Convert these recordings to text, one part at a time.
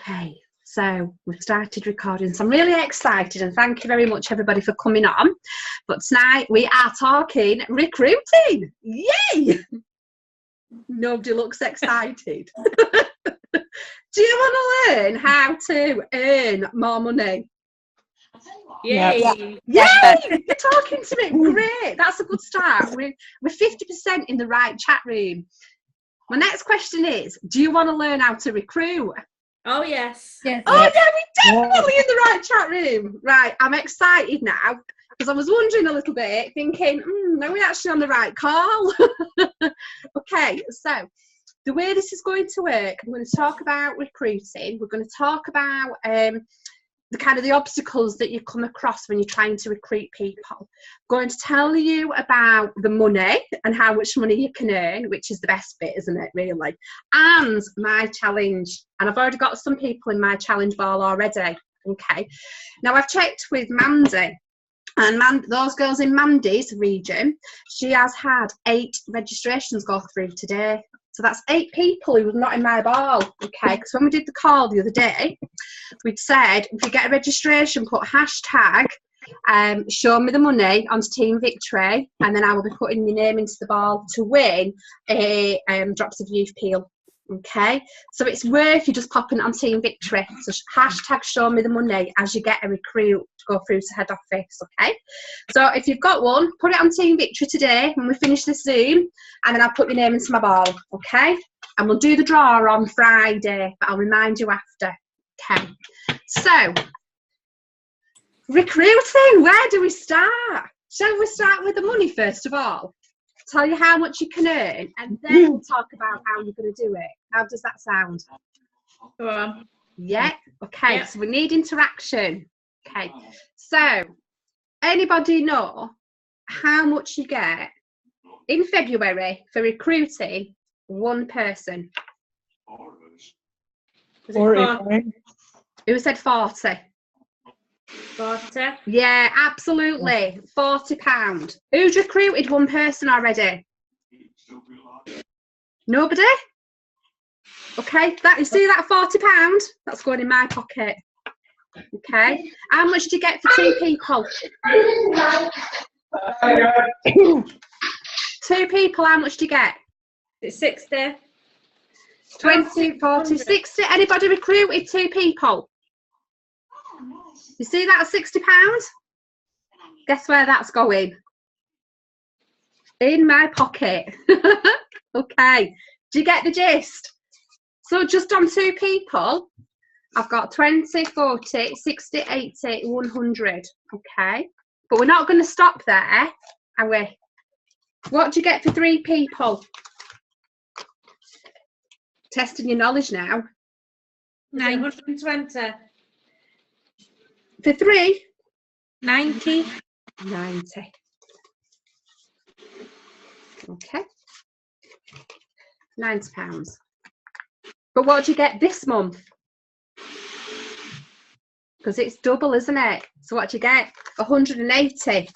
Okay, so we've started recording, so I'm really excited, and thank you very much everybody for coming on. But tonight we are talking recruiting. Yay! Nobody looks excited. Do you want to learn how to earn more money? Yay! Yay! You're talking to me. Great. That's a good start. We're 50% in the right chat room. My next question is, do you want to learn how to recruit? Oh, yes. Yes. Oh, yeah, we're definitely in the right chat room. Right, I'm excited now because I was wondering a little bit, thinking, are we actually on the right call? Okay, so the way this is going to work, I'm going to talk about recruiting. We're going to talk about the kind of the obstacles that you come across when you're trying to recruit people. I'm going to tell you about the money and how much money you can earn, which is the best bit, isn't it, really? And my challenge. And I've already got some people in my challenge ball already. Okay. Now, I've checked with Mandy. And those girls in Mandy's region, she has had 8 registrations go through today. So that's 8 people who was not in my ball, okay? Because when we did the call the other day, we'd said, if you get a registration, put hashtag show me the money onto Team Victory, and then I will be putting your name into the ball to win a Drops of Youth Peel, okay? So it's worth you just popping it on Team Victory. So hashtag show me the money as you get a recruit to go through to head office, okay? So if you've got one, put it on Team Victory today when we finish this Zoom, and then I'll put your name into my ball, okay? And we'll do the draw on Friday, but I'll remind you after, okay? So, recruiting, where do we start? Shall we start with the money first of all? Tell you how much you can earn, and then we'll talk about how you're going to do it. How does that sound? Go on. Yeah, okay, Yeah. So we need interaction. Okay, so anybody know how much you get in February for recruiting one person? Who said 40? 40. Yeah, absolutely. £40. Who's recruited one person already? Nobody? Okay, you see that £40? That's going in my pocket. Okay, how much do you get for 2 people? 2 people, how much do you get? It's 60. 20, 40, 60. Anybody recruited 2 people? You see that at £60? Guess where that's going? In my pocket. Okay, do you get the gist? So just on 2 people, I've got 20, 40, 60, 80, 100. Okay, but we're not going to stop there, are we? What do you get for 3 people? Testing your knowledge now. 120. For 3? 90. 90. Okay. £90. But what do you get this month? Because it's double, isn't it? So what do you get? 180.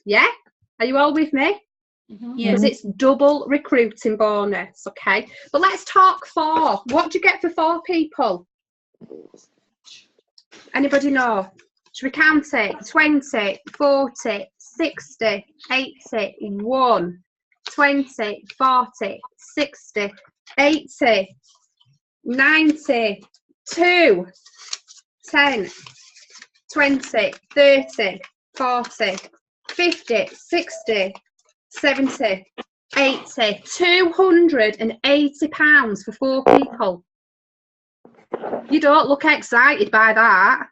Yeah? Are you all with me? Yeah. Because it's double recruiting bonus, okay? But let's talk 4. What do you get for 4 people? Anybody know? Should we count it? 20, 40, 60, 80, 1, 20, 40, 60, 80, 90, 2, 10, 20, 30, 40, 50, 60, 70, 80, £280 for 4 people. You don't look excited by that.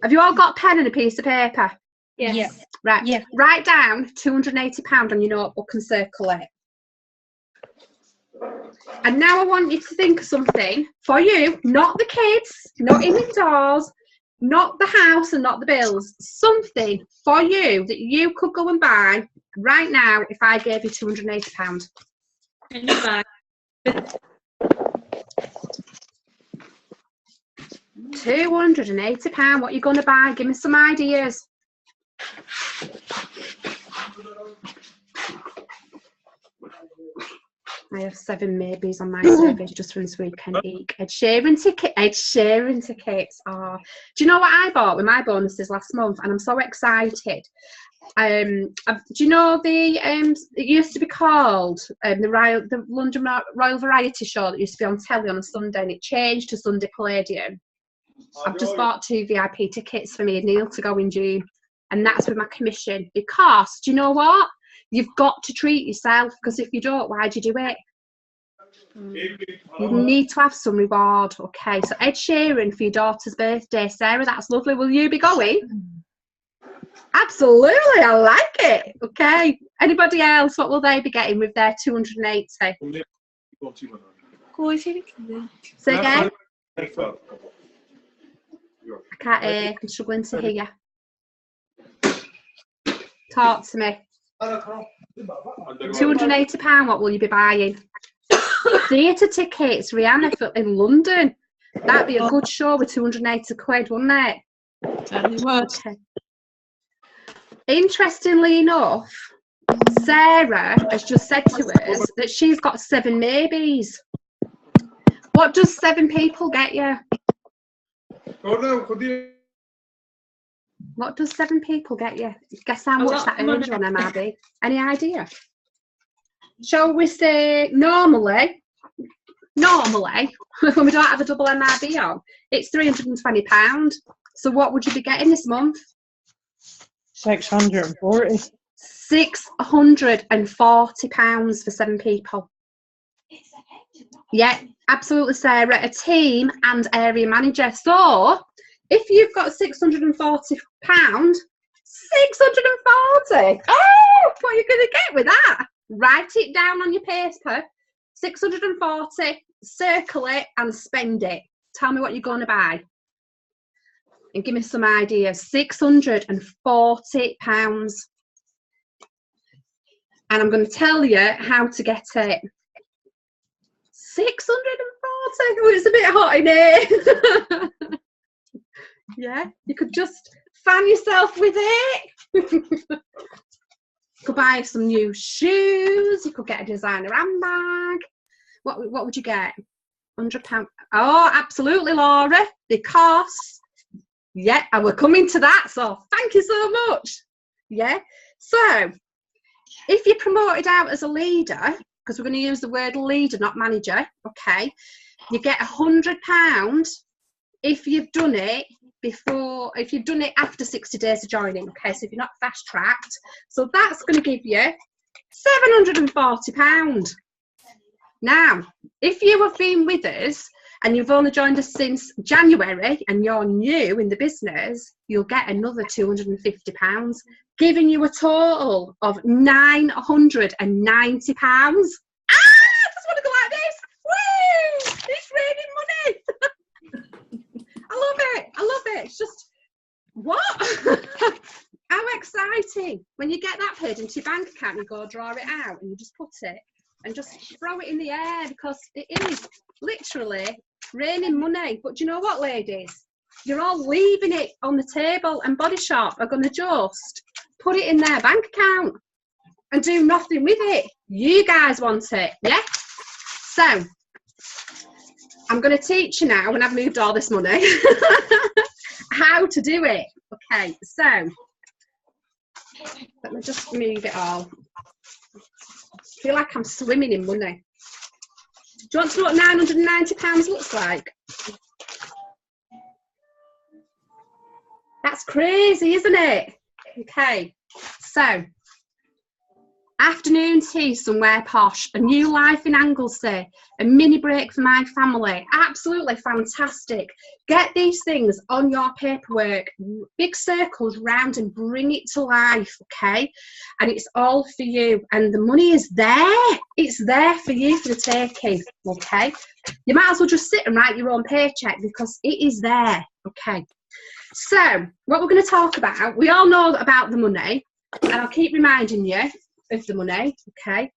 Have you all got a pen and a piece of paper? Yes. Yeah. Right. Yeah. Write down £280 on your notebook and circle it. And now I want you to think of something for you, not the kids, not in indoors, not the house and not the bills. Something for you that you could go and buy right now if I gave you £280. And you buy. £280. What are you going to buy? Give me some ideas. I have 7 maybes on my survey just from this weekend. Ed Sheeran tickets. Oh, do you know what I bought with my bonuses last month? And I'm so excited. Do you know it used to be called the London Royal Variety Show that used to be on telly on a Sunday, and it changed to Sunday Palladium. I've just bought 2 VIP tickets for me and Neil to go in June, and that's with my commission. Because do you know what? You've got to treat yourself, because if you don't, why'd you do it? You need to have some reward. Okay, so Ed Sheeran for your daughter's birthday. Sarah, that's lovely. Will you be going? Absolutely, I like it. Okay, anybody else? What will they be getting with their 280? Say again? I can't hear. I'm struggling to hear you. Talk to me. £280, what will you be buying? Theatre tickets, Rihanna in London. That'd be a good show with 280 quid, wouldn't it? Okay. Interestingly enough, Sarah has just said to us that she's got 7 maybes. What does 7 people get you? What does 7 people get you? Guess how much that earns you on MRB? Any idea? Shall we say normally, when we don't have a double MRB on, it's £320. So what would you be getting this month? 640. £640 for 7 people. Yeah, absolutely, Sarah. A team and area manager. So if you've got £640, 640. Oh, what are you going to get with that? Write it down on your paper. 640. Circle it and spend it. Tell me what you're going to buy. And give me some ideas. £640. And I'm going to tell you how to get it. 640. Oh, it's a bit hot in here. Yeah, you could just fan yourself with it. You could buy some new shoes. You could get a designer handbag. What would you get? £100. Oh, absolutely, Laura. Because yeah, and we're coming to that. So thank you so much. Yeah. So if you're promoted out as a leader, because we're going to use the word leader, not manager. Okay, you get £100 if you've done it before, if you've done it after 60 days of joining. Okay, so if you're not fast tracked, so that's going to give you £740. Now, if you have been with us and you've only joined us since January and you're new in the business, you'll get another £250, giving you a total of £990. Ah, I just want to go like this. Woo! It's raining money. I love it. I love it. It's just, what? How exciting. When you get that paid into your bank account, you go draw it out and you just put it and just throw it in the air, because it is literally raining money. But do you know what, ladies? You're all leaving it on the table, and Body Shop are going to just put it in their bank account and do nothing with it. You guys want it, yeah? So I'm going to teach you now, when I've moved all this money, how to do it. Okay, so let me just move it all. I feel like I'm swimming in money. Do you want to know what £990 looks like? That's crazy, isn't it? Okay, so afternoon tea somewhere posh, a new life in Anglesey, a mini break for my family. Absolutely fantastic. Get these things on your paperwork, big circles round, and bring it to life, okay? And it's all for you, and the money is there. It's there for you for the taking, okay? You might as well just sit and write your own paycheck, because it is there, okay? So what we're going to talk about, we all know about the money, and I'll keep reminding you of the money, okay?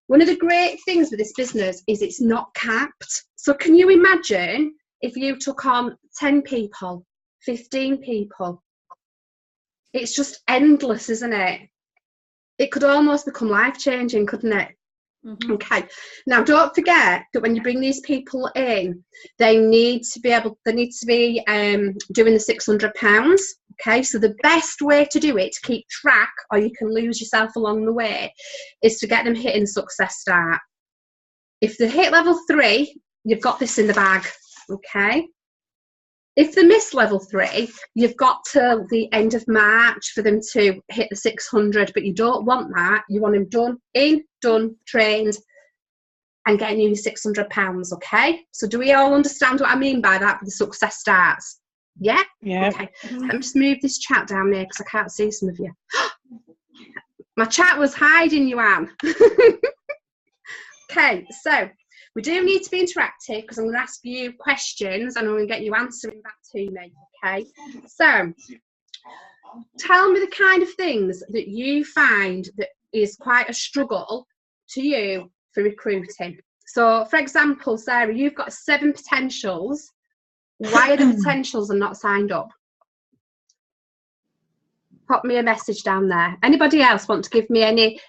One of the great things with this business is it's not capped. So can you imagine if you took on 10 people, 15 people? It's just endless, isn't it? It could almost become life-changing, couldn't it? Okay, now don't forget that when you bring these people in, they need to be doing the £600. Okay, so the best way to do it, to keep track, or you can lose yourself along the way, is to get them hitting success start. If they hit level 3, you've got this in the bag. Okay, if they miss level 3, you've got till the end of March for them to hit the 600, but you don't want that. You want them done, trained, and getting you £600, okay? So do we all understand what I mean by that, the success starts? Yeah? Yeah. Okay, let me just move this chat down there because I can't see some of you. My chat was hiding, you, Anne. Okay, so we do need to be interactive because I'm going to ask you questions and I'm going to get you answering back to me, okay? So, tell me the kind of things that you find that is quite a struggle to you for recruiting. So, for example, Sarah, you've got 7 potentials. Why are the potentials are not signed up? Pop me a message down there. Anybody else want to give me any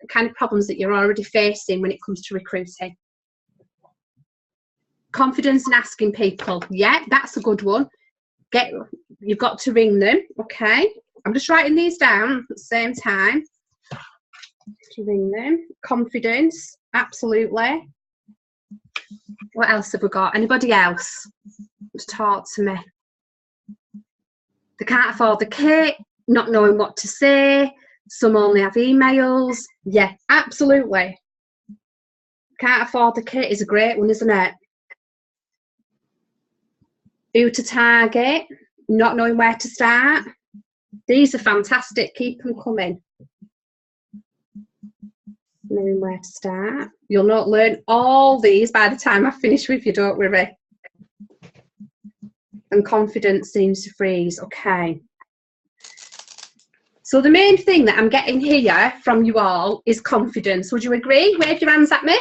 kind of problems that you're already facing when it comes to recruiting? Confidence in asking people. Yeah, that's a good one. You've got to ring them. Okay, I'm just writing these down at the same time. To ring them. Confidence, absolutely. What else have we got? Anybody else? Just talk to me. They can't afford the kit, not knowing what to say. Some only have emails. Yeah, absolutely. Can't afford the kit is a great one, isn't it? Who to target, not knowing where to start. These are fantastic. Keep them coming. Knowing where to start. You'll not learn all these by the time I finish with you, don't worry. And confidence seems to freeze. Okay. So the main thing that I'm getting here from you all is confidence. Would you agree? Wave your hands at me.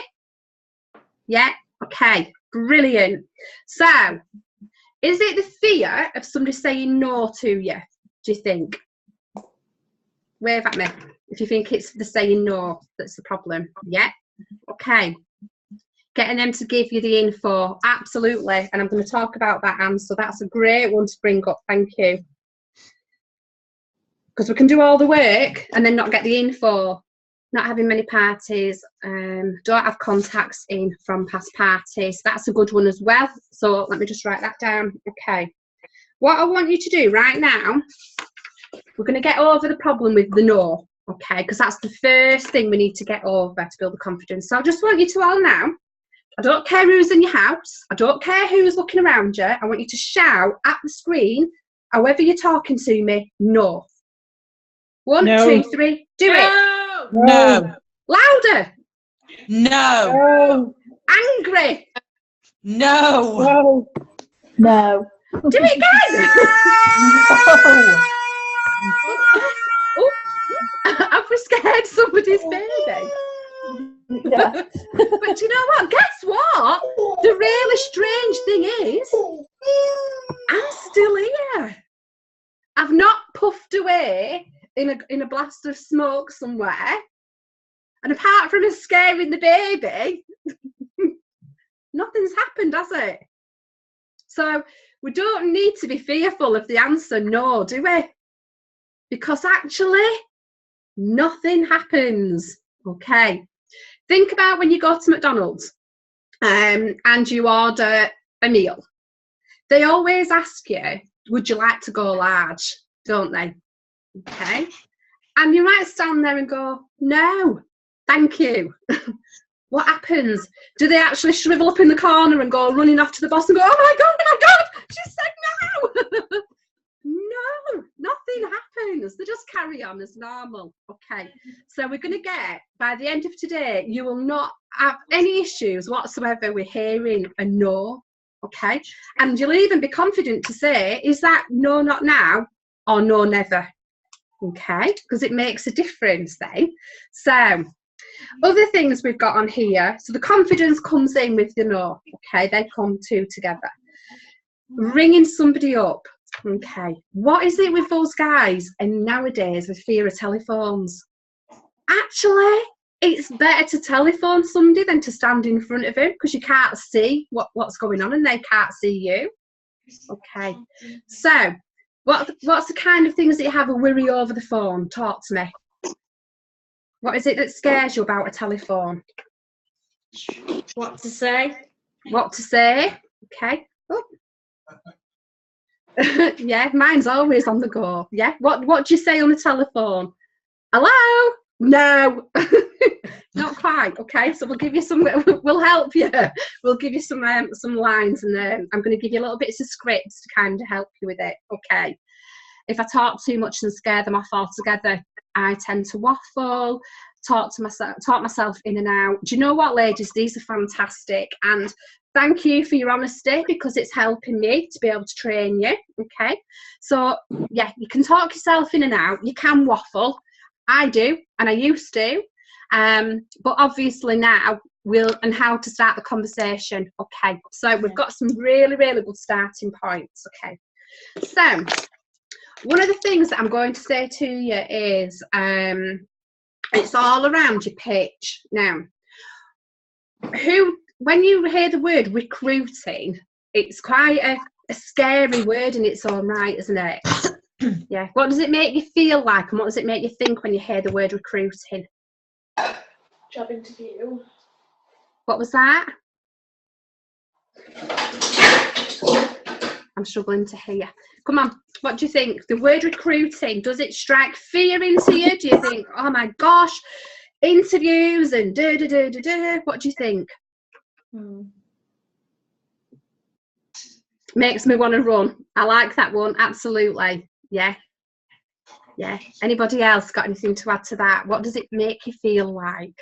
Yeah? Okay. Brilliant. So, is it the fear of somebody saying no to you, do you think? Wave at me if you think it's the saying no that's the problem. Yeah? Okay. Getting them to give you the info. Absolutely. And I'm going to talk about that, Anne. So that's a great one to bring up. Thank you. Because we can do all the work and then not get the info. Not having many parties, don't have contacts in from past parties. That's a good one as well. So let me just write that down. Okay. What I want you to do right now, we're going to get over the problem with the no, okay? Because that's the first thing we need to get over to build the confidence. So I just want you to all now, I don't care who's in your house. I don't care who's looking around you. I want you to shout at the screen, however you're talking to me, no. 1, No. 2, 3, do it. No. Louder. No. Angry. No. No. Do it again. Oh, have we scared somebody's baby? Yeah. But you know what? Guess what? The really strange thing is, I'm still here. I've not puffed away in a blast of smoke somewhere. And apart from us scaring the baby, nothing's happened, has it? So we don't need to be fearful of the answer no, do we? Because actually, nothing happens. Okay. Think about when you go to McDonald's and you order a meal. They always ask you, would you like to go large? Don't they? Okay. And you might stand there and go, no, thank you. What happens? Do they actually shrivel up in the corner and go running off to the boss and go, oh my God, she said no. No, nothing happens. They just carry on as normal. Okay, so we're going to get, by the end of today, you will not have any issues whatsoever with hearing a no. Okay, and you'll even be confident to say, is that no, not now, or no, never? Okay, because it makes a difference then. So, other things we've got on here. So the confidence comes in with the no. Okay, they come two together. Ringing somebody up. Okay, what is it with those guys and nowadays with fear of telephones? Actually, it's better to telephone somebody than to stand in front of him because you can't see what's going on and they can't see you. Okay, so what's the kind of things that you have a worry over the phone? Talk to me. What is it that scares you about a telephone? What to say? What to say? Okay. Oh. Yeah, mine's always on the go. Yeah. What do you say on the telephone? Hello? No. Not quite. Okay, so we'll give you some. We'll help you. We'll give you some lines, and then I'm going to give you little bits of scripts to kind of help you with it. Okay. If I talk too much and scare them off altogether, I tend to waffle, talk myself in and out. Do you know what, ladies? These are fantastic, and thank you for your honesty because it's helping me to be able to train you. Okay, so yeah, you can talk yourself in and out. You can waffle. I do, and I used to. But obviously now and how to start the conversation. Okay, so we've got some really, really good starting points. Okay, so one of the things that I'm going to say to you is it's all around your pitch. Now, when you hear the word recruiting, it's quite a scary word in its own right, isn't it? Yeah. What does it make you feel like, and what does it make you think when you hear the word recruiting? Job interview. What was that? I'm struggling to hear. Come on, what do you think? The word recruiting, does it strike fear into you? Do you think, oh my gosh, interviews and da-da-da-da-da? What do you think? Makes me want to run. I like that one, absolutely. Yeah. Yeah. Anybody else got anything to add to that? What does it make you feel like?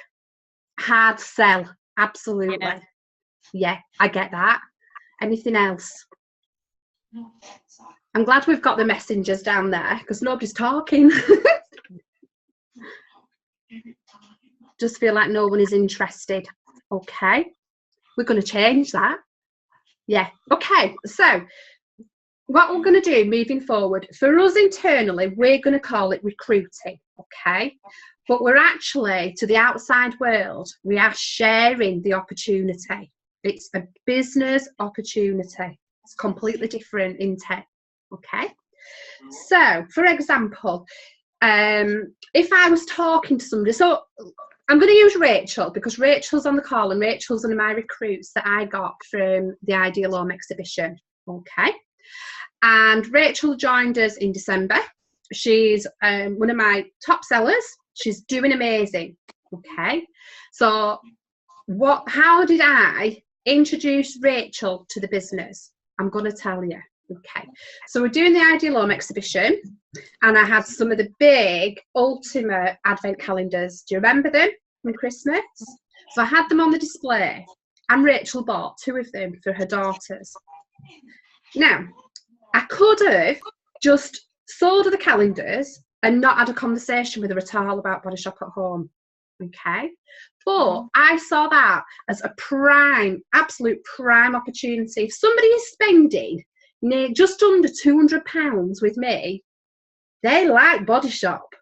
Hard sell, absolutely. Yeah, I get that. Anything else? I'm glad we've got the messengers down there because nobody's talking. Just feel like no one is interested. Okay, we're going to change that. Yeah, okay, so what we're going to do moving forward, for us internally, we're going to call it recruiting, okay? But we're actually, to the outside world, we are sharing the opportunity. It's a business opportunity. It's completely different in tech, okay? So, for example, if I was talking to somebody, so I'm going to use Rachel because Rachel's on the call and Rachel's one of my recruits that I got from the Ideal Home exhibition, okay? And Rachel joined us in December. She's one of my top sellers. She's doing amazing, okay? So how did I introduce Rachel to the business? I'm going to tell you. Okay, so we're doing the Ideal Home exhibition and I had some of the big ultimate advent calendars. Do you remember them from Christmas? So I had them on the display and Rachel bought 2 of them for her daughters. Now, I could have just sold her the calendars and not had a conversation with her at all about Body Shop at Home. Okay, but I saw that as a absolute prime opportunity. If somebody is spending just under £200 with me, they like Body Shop.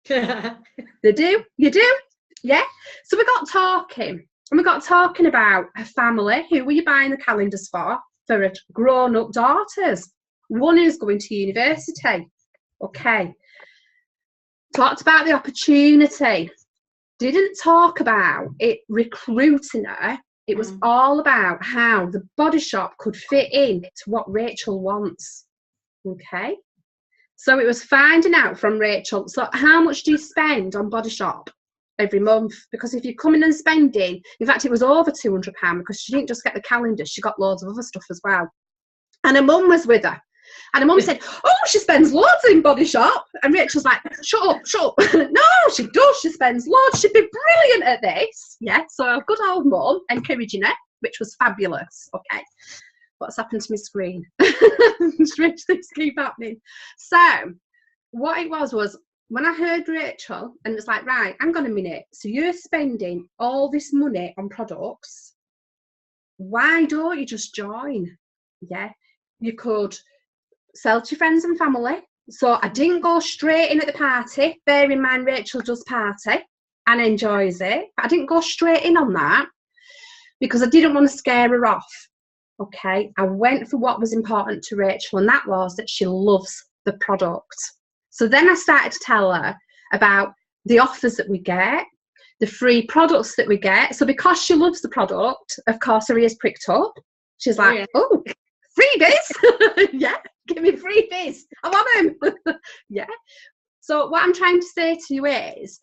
They do. You do? Yeah. So we got talking, and we got talking about her family. Who were you buying the calendars for? For her grown-up daughters. One is going to university. Okay. Talked about the opportunity. Didn't talk about it recruiting her. It was all about how the Body Shop could fit in to what Rachel wants. Okay. So it was finding out from Rachel, so how much do you spend on Body Shop every month? Because if you're coming and spending, in fact, it was over £200 because she didn't just get the calendar, she got loads of other stuff as well. And her mum was with her. And her mum said, oh, she spends loads in Body Shop. And Rachel's like, shut up. No, she does. She spends loads. She'd be brilliant at this. Yeah, so a good old mum encouraging her, which was fabulous. Okay, what's happened to my screen? Strange things keep happening. So what it was when I heard Rachel, and it's like, right, hang on a minute. So you're spending all this money on products. Why don't you just join? Yeah, you could sell to your friends and family. So I didn't go straight in at the party. Bear in mind, Rachel does party. and enjoys it. But I didn't go straight in on that because I didn't want to scare her off. Okay, I went for what was important to Rachel, and that was that she loves the product. So then I started to tell her about the offers that we get, the free products that we get. So because she loves the product, of course her ears pricked up. She's like, oh, freebies? Yeah, give me freebies. I want them. Yeah. So what I'm trying to say to you is,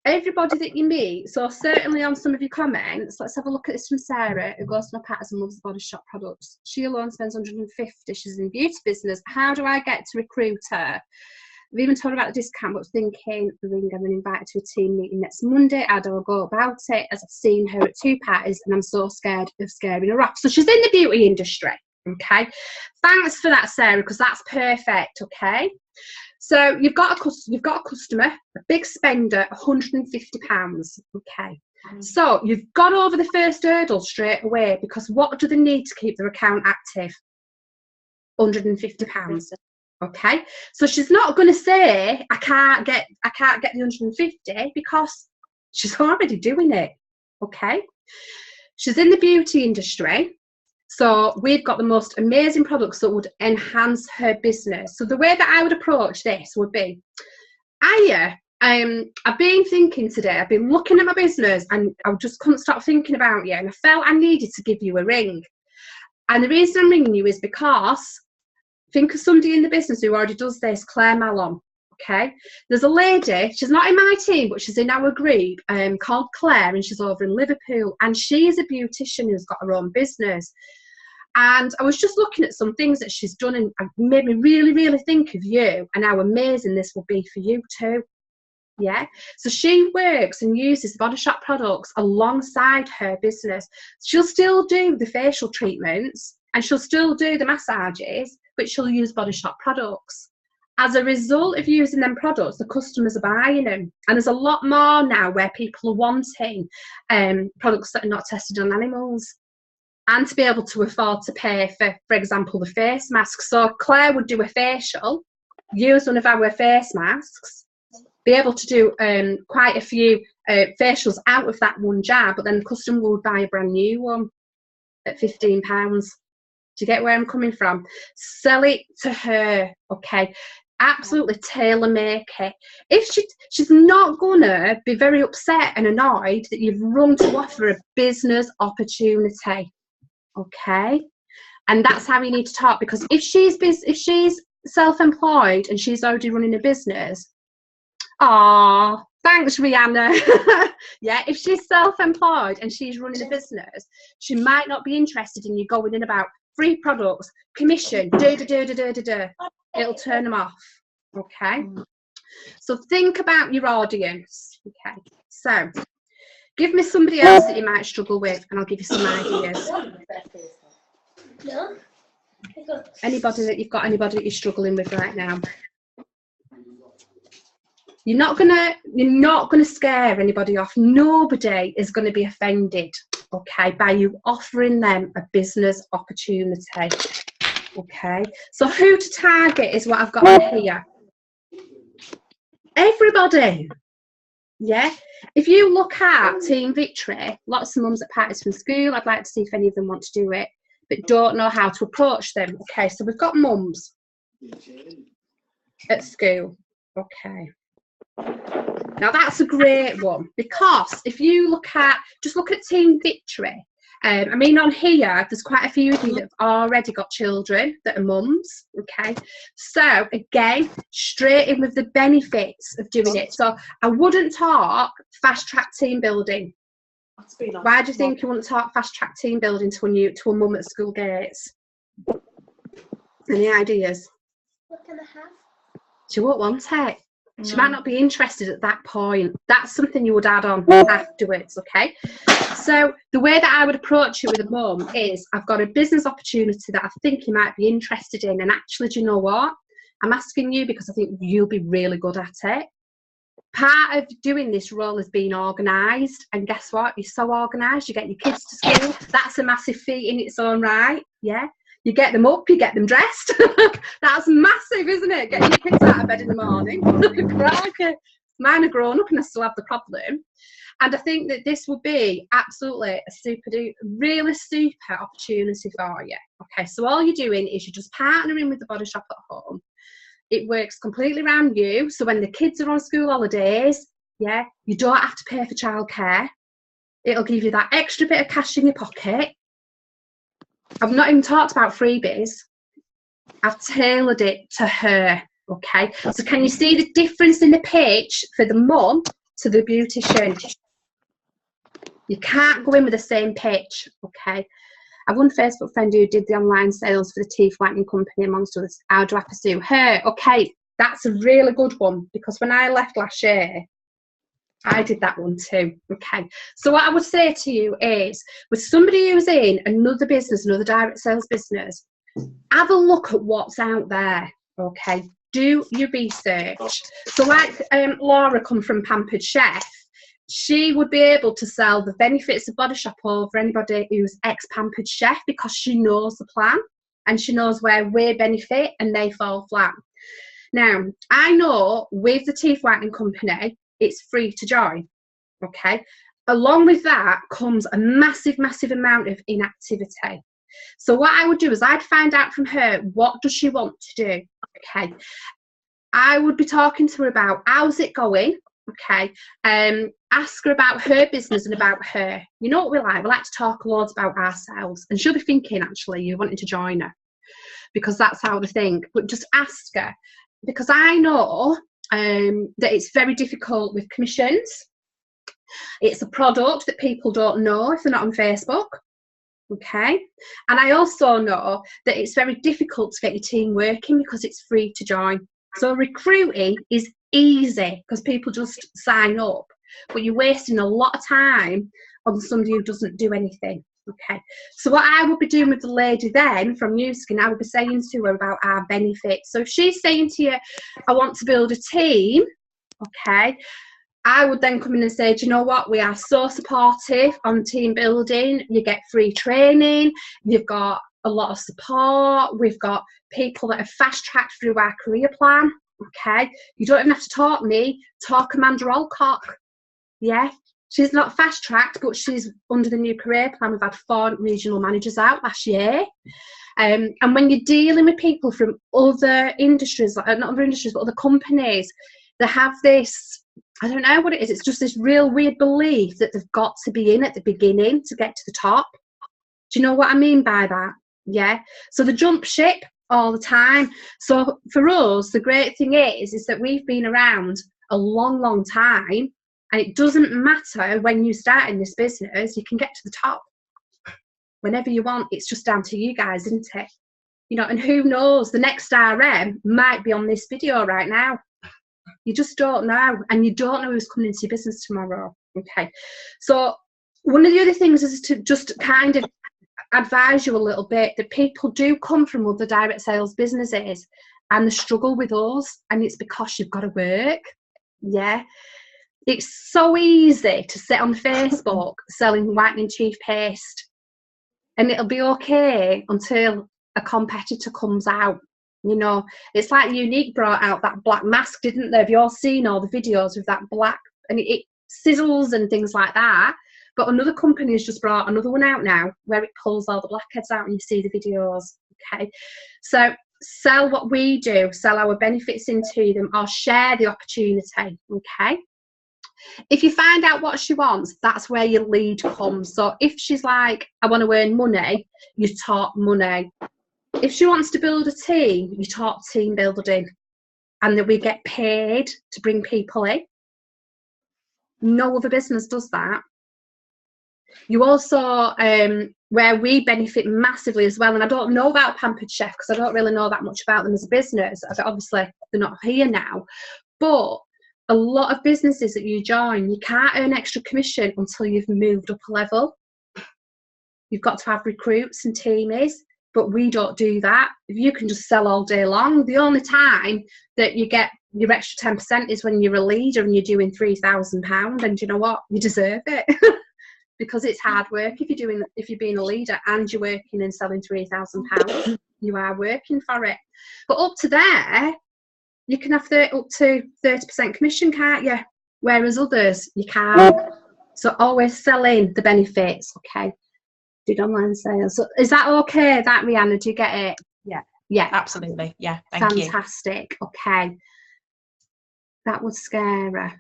everybody that you meet, so certainly on some of your comments, let's have a look at this from Sarah, who goes to my partners and loves Body Shop products. She alone spends 150. She's in the beauty business. How do I get to recruit her? I've even told her about the discount, but thinking, ring her and invite her to a team meeting next Monday. How do I go about it? As I've seen her at 2 parties and I'm so scared of scaring her off. So she's in the beauty industry. Okay. Thanks for that, Sarah, because that's perfect. Okay. So you've got a customer, a big spender, £150. Okay. So you've got over the first hurdle straight away, because what do they need to keep their account active? £150. Okay. So she's not going to say I can't get the 150 because she's already doing it. Okay. She's in the beauty industry. So we've got the most amazing products that would enhance her business. So the way that I would approach this would be, I've been thinking today, I've been looking at my business and I just couldn't stop thinking about you, and I felt I needed to give you a ring. And the reason I'm ringing you is because, think of somebody in the business who already does this, Claire Mallon. Okay, there's a lady, she's not in my team, but she's in our group, called Claire, and she's over in Liverpool, and she is a beautician who's got her own business. And I was just looking at some things that she's done, and it made me really, really think of you and how amazing this will be for you too. Yeah. So she works and uses Body Shop products alongside her business. She'll still do the facial treatments and she'll still do the massages, but she'll use Body Shop products. As a result of using them products, the customers are buying them. And there's a lot more now where people are wanting products that are not tested on animals, and to be able to afford to pay for example, the face mask. So Claire would do a facial, use one of our face masks, be able to do quite a few facials out of that one jar, but then the customer would buy a brand new one at £15. Do you get where I'm coming from? Sell it to her, okay? Absolutely tailor make it. If she's not gonna be very upset and annoyed that you've rung to offer a business opportunity, okay? And that's how you need to talk, because if she's self-employed and she's already running a business, thanks Rihanna. Yeah, if she's self-employed and she's running a business, she might not be interested in you going in about free products, commission, it'll turn them off. Okay, so think about your audience. Okay, so give me somebody else that you might struggle with and I'll give you some ideas. Anybody that you're struggling with right now. You're not gonna scare anybody off. Nobody is gonna be offended, okay, by you offering them a business opportunity. Okay, so who to target is what I've got on here. Everybody. Yeah. If you look at Team Victory, lots of mums at parties from school, I'd like to see if any of them want to do it, but don't know how to approach them. Okay, so we've got mums at school. Okay. Now that's a great one, because if you just look at Team Victory, I mean, on here, there's quite a few of you that have already got children that are mums, okay? So, again, straight in with the benefits of doing it. So, I wouldn't talk fast-track team building. Why do you think you wouldn't talk fast-track team building to a mum at school gates? Any ideas? What can I have? She won't want it. She might not be interested at that point. That's something you would add on afterwards, okay? So the way that I would approach it with a mum is, I've got a business opportunity that I think you might be interested in, and actually, do you know what? I'm asking you because I think you'll be really good at it. Part of doing this role is being organised, and guess what? You're so organised, you get your kids to school. That's a massive feat in its own right, yeah? You get them up, you get them dressed. That's massive, isn't it? Getting your kids out of bed in the morning. Crikey. Mine are grown up and I still have the problem. And I think that this will be absolutely a really super opportunity for you. Okay, so all you're doing is you're just partnering with the body shop at home. It works completely around you. So when the kids are on school holidays, yeah, you don't have to pay for childcare. It'll give you that extra bit of cash in your pocket. I've not even talked about freebies. I've tailored it to her. Okay, so can you see the difference in the pitch for the mum to the beautician? You can't go in with the same pitch. Okay, I've one Facebook friend who did the online sales for the teeth whitening company, amongst others. How do I pursue her? Okay, that's a really good one, because when I left last year, I did that one too. Okay, so what I would say to you is, with somebody who's in another business, another direct sales business, have a look at what's out there. Okay, do your research. So like Laura come from Pampered Chef, she would be able to sell the benefits of Body Shop over anybody who's ex-Pampered Chef, because she knows the plan and she knows where we benefit and they fall flat. Now, I know with the teeth whitening company, it's free to join. Okay, along with that comes a massive amount of inactivity. So what I would do is I'd find out from her, what does she want to do? Okay, I would be talking to her about how's it going. Okay, ask her about her business and about her. You know what we like? We like to talk loads about ourselves, and she'll be thinking, actually, you're wanting to join her, because that's how they think. But just ask her, because I know that it's very difficult with commissions. It's a product that people don't know if they're not on Facebook. Okay, and I also know that it's very difficult to get your team working because it's free to join. So recruiting is easy because people just sign up, but you're wasting a lot of time on somebody who doesn't do anything. Okay, so what I would be doing with the lady then from New Skin, I would be saying to her about our benefits. So if she's saying to you, I want to build a team, okay, I would then come in and say, do you know what, we are so supportive on team building. You get free training, you've got a lot of support, we've got people that are fast tracked through our career plan. Okay, you don't even have to talk me, talk Amanda Alcock. Yeah, she's not fast tracked, but she's under the new career plan. We've had 4 regional managers out last year. And when you're dealing with people from other industries, not other industries, but other companies, they have this, I don't know what it is, it's just this real weird belief that they've got to be in at the beginning to get to the top. Do you know what I mean by that? Yeah, so they jump ship all the time. So for us, the great thing is that we've been around a long time, and it doesn't matter when you start in this business, you can get to the top whenever you want. It's just down to you guys, isn't it? You know, and who knows, the next RM might be on this video right now. You just don't know, and you don't know who's coming into your business tomorrow. Okay, so one of the other things is to just kind of advise you a little bit that people do come from other direct sales businesses and they struggle with us, and it's because you've got to work. Yeah, it's so easy to sit on Facebook selling whitening toothpaste, and it'll be okay until a competitor comes out. You know, it's like Unique brought out that black mask, didn't they? Have you all seen all the videos with that black, and it sizzles and things like that? But another company has just brought another one out now where it pulls all the blackheads out and you see the videos. Okay, so sell what we do, sell our benefits into them, or share the opportunity. Okay, if you find out what she wants, that's where your lead comes. So if she's like, I want to earn money, you talk money. If she wants to build a team, you talk team building, and that we get paid to bring people in. No other business does that. You also, where we benefit massively as well, and I don't know about Pampered Chef because I don't really know that much about them as a business. Obviously, they're not here now, but a lot of businesses that you join, you can't earn extra commission until you've moved up a level. You've got to have recruits and teamies, but we don't do that. If you can just sell all day long, the only time that you get your extra 10% is when you're a leader and you're doing £3,000, and you know what? You deserve it. Because it's hard work. If you're being a leader and you're working and selling £3,000, you are working for it. But up to there, you can have up to 30% commission, can't you? whereas others you can't. So always sell in the benefits, okay? Did online sales. So is that okay, that, Rihanna? Do you get it? Yeah. Yeah. Absolutely. Yeah. Thank you. Fantastic. Okay. That would scare her.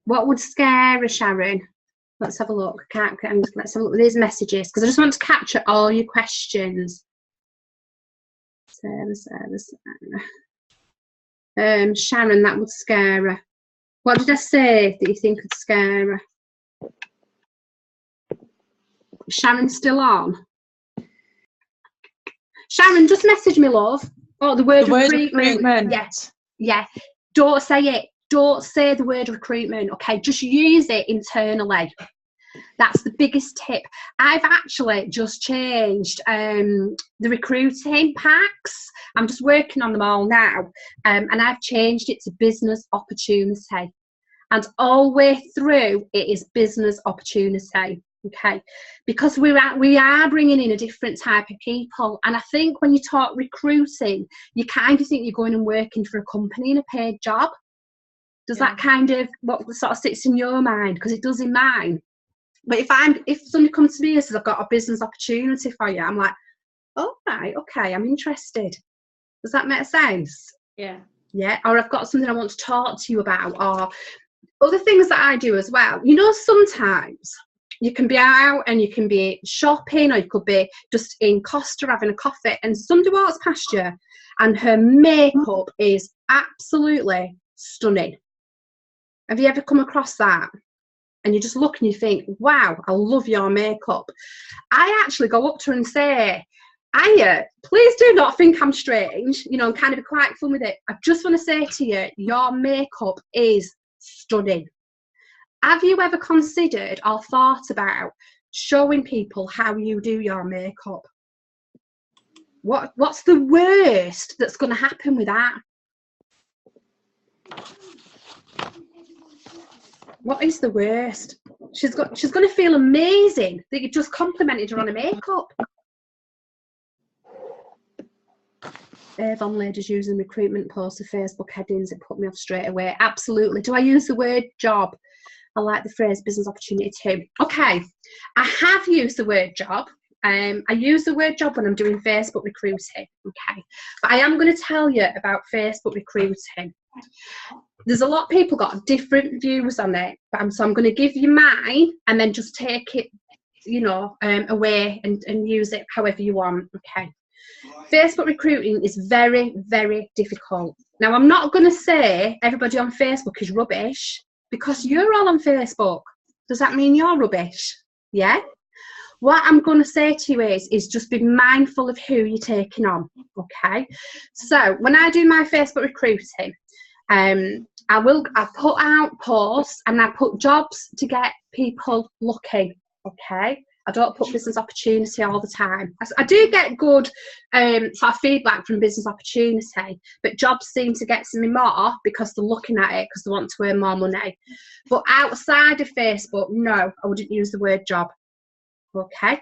What would scare her, Sharon? Let's have a look. Let's have a look at these messages because I just want to capture all your questions. Sarah. Sharon, that would scare her. What did I say that you think would scare her? Sharon's still on. Sharon, just message me, love. Oh, the word recruitment. Yes. Yeah. Don't say it. Don't say the word recruitment, okay? Just use it internally. That's the biggest tip. I've actually just changed the recruiting packs. I'm just working on them all now. And I've changed it to business opportunity. And all the way through, it is business opportunity. Okay, because we are bringing in a different type of people, and I think when you talk recruiting, you kind of think you're going and working for a company in a paid job. Does that kind of what sort of sits in your mind? Because it does in mine. But if somebody comes to me and says I've got a business opportunity for you, I'm like, oh right, okay, I'm interested. Does that make sense? Yeah. Yeah. Or I've got something I want to talk to you about, or other things that I do as well. You know, sometimes you can be out and you can be shopping, or you could be just in Costa having a coffee, and somebody walks past you and her makeup is absolutely stunning. Have you ever come across that? And you just look and you think, wow, I love your makeup. I actually go up to her and say, Aya, please do not think I'm strange, you know, and kind of be quite fun with it. I just want to say to you, your makeup is stunning. Have you ever considered or thought about showing people how you do your makeup? What's the worst that's going to happen with that? What is the worst? She's going to feel amazing that you just complimented her on her makeup. Avon ladies using recruitment posts or Facebook headings, it put me off straight away. Absolutely. Do I use the word job? I like the phrase business opportunity too. Okay, I have used the word job. I use the word job when I'm doing Facebook recruiting. Okay, but I am going to tell you about Facebook recruiting. There's a lot of people got different views on it, but so I'm going to give you mine and then just take it, you know, away and use it however you want. Okay. Facebook recruiting is very, very difficult. Now, I'm not going to say everybody on Facebook is rubbish because you're all on Facebook. Does that mean you're rubbish? Yeah? What I'm going to say to you is just be mindful of who you're taking on, okay? So, when I do my Facebook recruiting, I put out posts and I put jobs to get people looking, okay? I don't put business opportunity all the time. I do get good sort of feedback from business opportunity, but jobs seem to get to me more because they're looking at it because they want to earn more money. But outside of Facebook, no, I wouldn't use the word job, okay?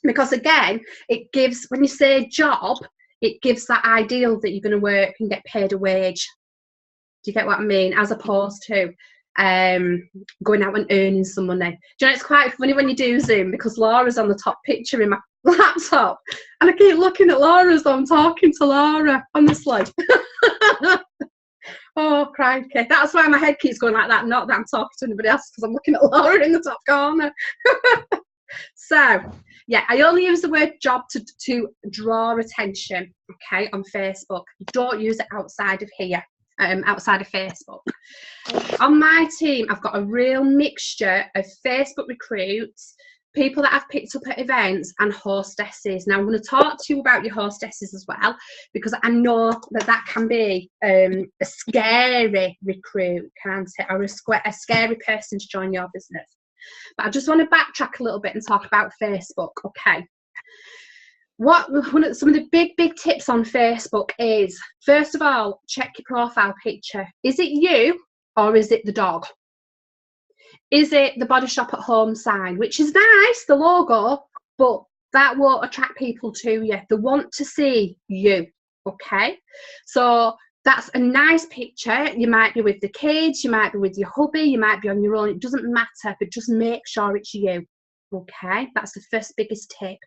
Because again, it gives, when you say job, it gives that ideal that you're going to work and get paid a wage. Do you get what I mean? As opposed to going out and earning some money. Do you know, it's quite funny when you do Zoom because Laura's on the top picture in my laptop and I keep looking at Laura as I'm talking to Laura, honestly. Oh, crikey. That's why my head keeps going like that, not that I'm talking to anybody else, because I'm looking at Laura in the top corner. So, yeah, I only use the word job to draw attention, okay, on Facebook. Don't use it outside of here. Outside of Facebook. On my team, I've got a real mixture of Facebook recruits, people that I've picked up at events, and hostesses. Now, I'm going to talk to you about your hostesses as well, because I know that can be a scary recruit, can't it? Or a scary person to join your business. But I just want to backtrack a little bit and talk about Facebook, okay? Some of the big tips on Facebook is, first of all, check your profile picture. Is it you or is it the dog? Is it the body shop at home sign, which is nice, the logo, but that won't attract people to you. They want to see you, okay? So that's a nice picture. You might be with the kids, you might be with your hubby, you might be on your own. It doesn't matter, but just make sure it's you. Okay, that's the first biggest tip.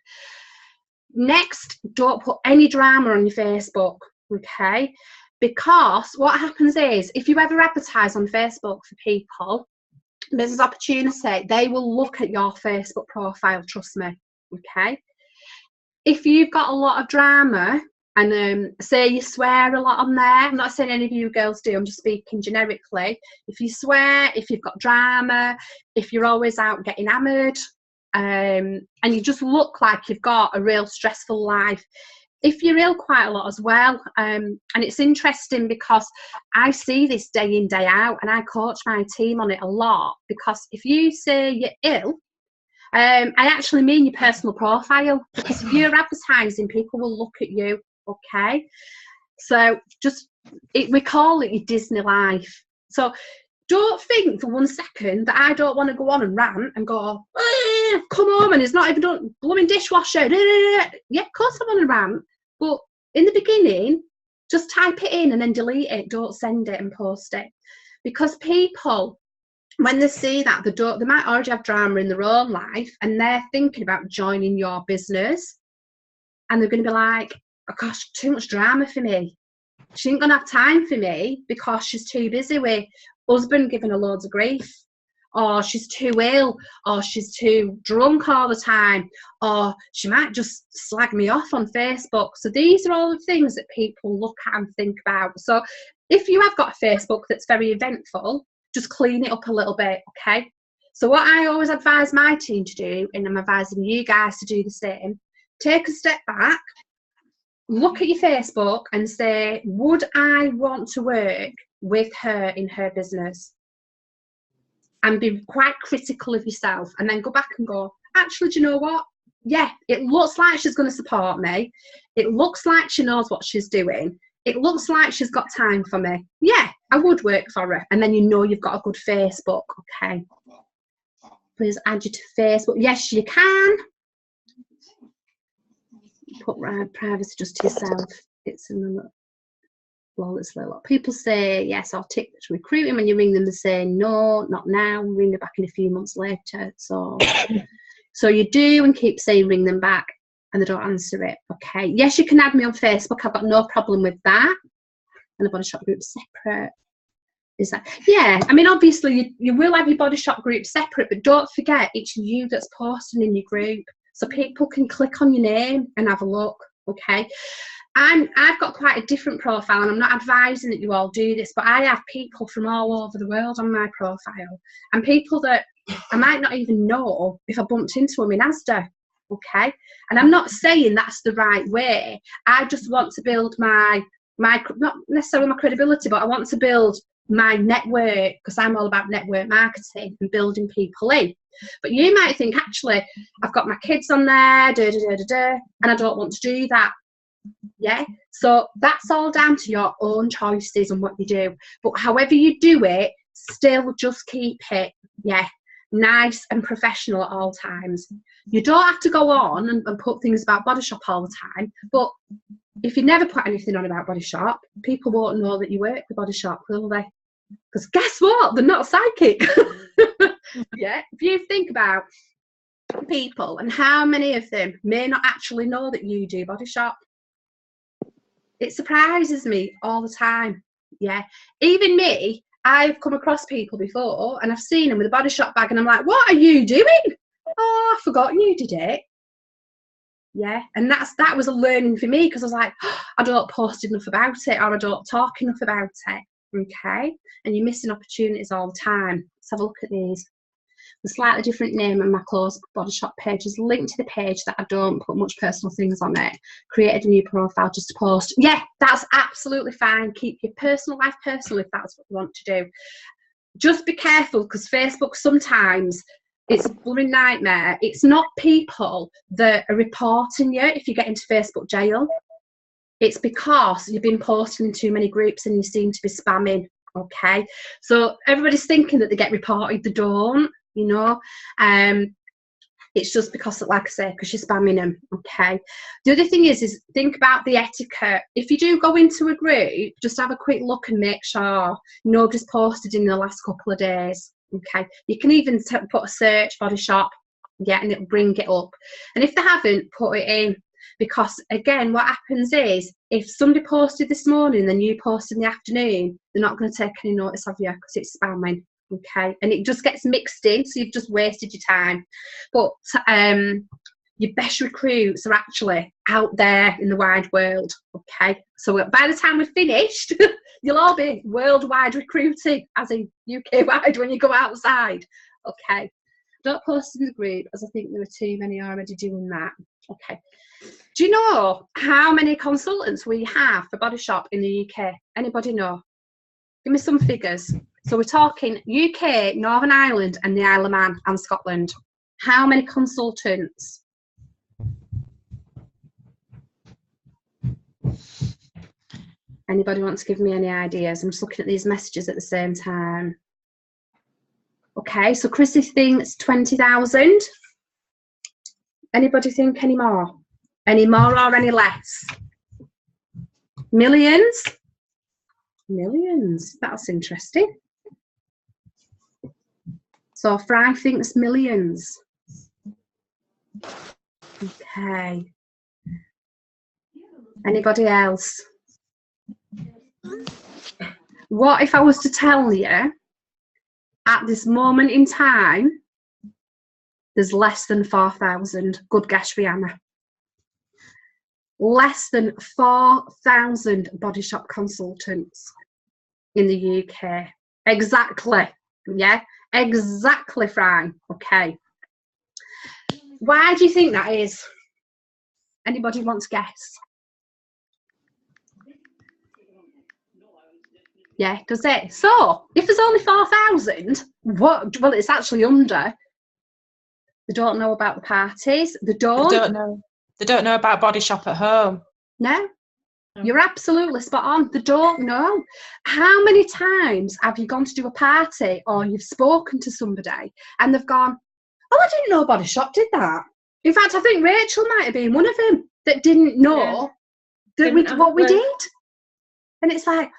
Next, don't put any drama on your Facebook. Okay, because what happens is, if you ever advertise on Facebook for people, business opportunity, they will look at your Facebook profile, trust me. Okay, if you've got a lot of drama, and say you swear a lot on there, I'm not saying any of you girls do, I'm just speaking generically. If you swear, if you've got drama, if you're always out getting hammered, and you just look like you've got a real stressful life, if you're ill quite a lot as well, and it's interesting because I see this day in, day out, and I coach my team on it a lot, because if you say you're ill, I actually mean your personal profile, because if you're advertising, people will look at you. Okay, so we call it your Disney life. So don't think for 1 second that I don't want to go on and rant and go, come home and it's not even done, blooming dishwasher. Yeah, of course I want to rant, but in the beginning, just type it in and then delete it. Don't send it and post it, because people, when they see that, they might already have drama in their own life, and they're thinking about joining your business, and they're going to be like, oh gosh, too much drama for me. She ain't going to have time for me because she's too busy with husband giving her loads of grief, or she's too ill, or she's too drunk all the time, or she might just slag me off on Facebook. So these are all the things that people look at and think about. So if you have got a Facebook that's very eventful, just clean it up a little bit, okay? So what I always advise my team to do, and I'm advising you guys to do the same, take a step back, look at your Facebook and say, would I want to work with her in her business? And be quite critical of yourself, and then go back and go, actually, do you know what? Yeah, it looks like she's going to support me. It looks like she knows what she's doing. It looks like she's got time for me. Yeah, I would work for her. And then you know you've got a good Facebook. Okay. Please add you to Facebook. Yes, you can. Put privacy just to yourself. It's another. Well, it's a lot. People say yes, I'll tick to recruiting. When you ring them, they say no, not now. Ring them back in a few months later. So you do, and keep saying ring them back, and they don't answer it. Okay. Yes, you can add me on Facebook. I've got no problem with that. And the body shop group separate. Is that? Yeah. I mean, obviously you will have your body shop group separate, but don't forget it's you that's posting in your group, so people can click on your name and have a look. Okay. I've got quite a different profile, and I'm not advising that you all do this, but I have people from all over the world on my profile, and people that I might not even know if I bumped into them in Asda. Okay, and I'm not saying that's the right way. I just want to build my not necessarily my credibility, but I want to build my network, because I'm all about network marketing and building people in. But you might think, actually, I've got my kids on there, and I don't want to do that. Yeah, so that's all down to your own choices and what you do. But however you do it, still just keep it, yeah, nice and professional at all times. You don't have to go on and put things about Body Shop all the time, but if you never put anything on about Body Shop, people won't know that you work with Body Shop, will they? Because guess what? They're not psychic. Yeah, if you think about people and how many of them may not actually know that you do Body Shop, it surprises me all the time. Yeah, even me, I've come across people before and I've seen them with a Body Shop bag, and I'm like, what are you doing? Oh, I've forgotten you did it. Yeah, and that was a learning for me, because I was like, oh, I don't post enough about it, or I don't talk enough about it. Okay, and you're missing opportunities all the time. Let's have a look at these. The slightly different name on my closed Body Shop page is linked to the page that I don't put much personal things on it. Created a new profile just to post. Yeah, that's absolutely fine. Keep your personal life personal if that's what you want to do. Just be careful, because Facebook sometimes, it's a blooming nightmare. It's not people that are reporting you if you get into Facebook jail. It's because you've been posting in too many groups and you seem to be spamming. Okay, so everybody's thinking that they get reported, they don't. You know, It's just because, like I say, because you're spamming them, okay? The other thing is think about the etiquette. If you do go into a group, just have a quick look and make sure nobody's posted in the last couple of days, okay? You can even put a search, body shop, yeah, and it'll bring it up. And if they haven't, put it in. Because, again, what happens is, if somebody posted this morning, then you posted in the afternoon, they're not going to take any notice of you because it's spamming. Okay, and it just gets mixed in, so you've just wasted your time. But your best recruits are actually out there in the wide world. Okay, so by the time we're finished, you'll all be worldwide recruiting, as in UK wide when you go outside. Okay, don't post in the group, as I think there are too many already doing that. Okay, do you know how many consultants we have for Body Shop in the UK? Anybody know? Give me some figures. So we're talking UK, Northern Ireland and the Isle of Man and Scotland. How many consultants? Anybody want to give me any ideas? I'm just looking at these messages at the same time. Okay, so Chrissy thinks 20,000. Anybody think any more? Any more or any less? Millions? Millions, that's interesting. So Fry thinks millions. Okay. Anybody else? What if I was to tell you, at this moment in time, there's less than 4,000? Good guess, Rihanna. Less than 4,000 Body Shop consultants in the UK. Exactly. Yeah, exactly, Fran. Okay. Why do you think that is? Anybody want to guess? Yeah, does it? So, if there's only 4,000, what? Well, it's actually under. They don't know about the parties. They don't know. They don't know about Body Shop at home. No. You're absolutely spot on. They don't know. How many times have you gone to do a party or you've spoken to somebody and they've gone, oh, I didn't know Body Shop did that. In fact, I think Rachel might have been one of them that didn't know what we did. And it's like,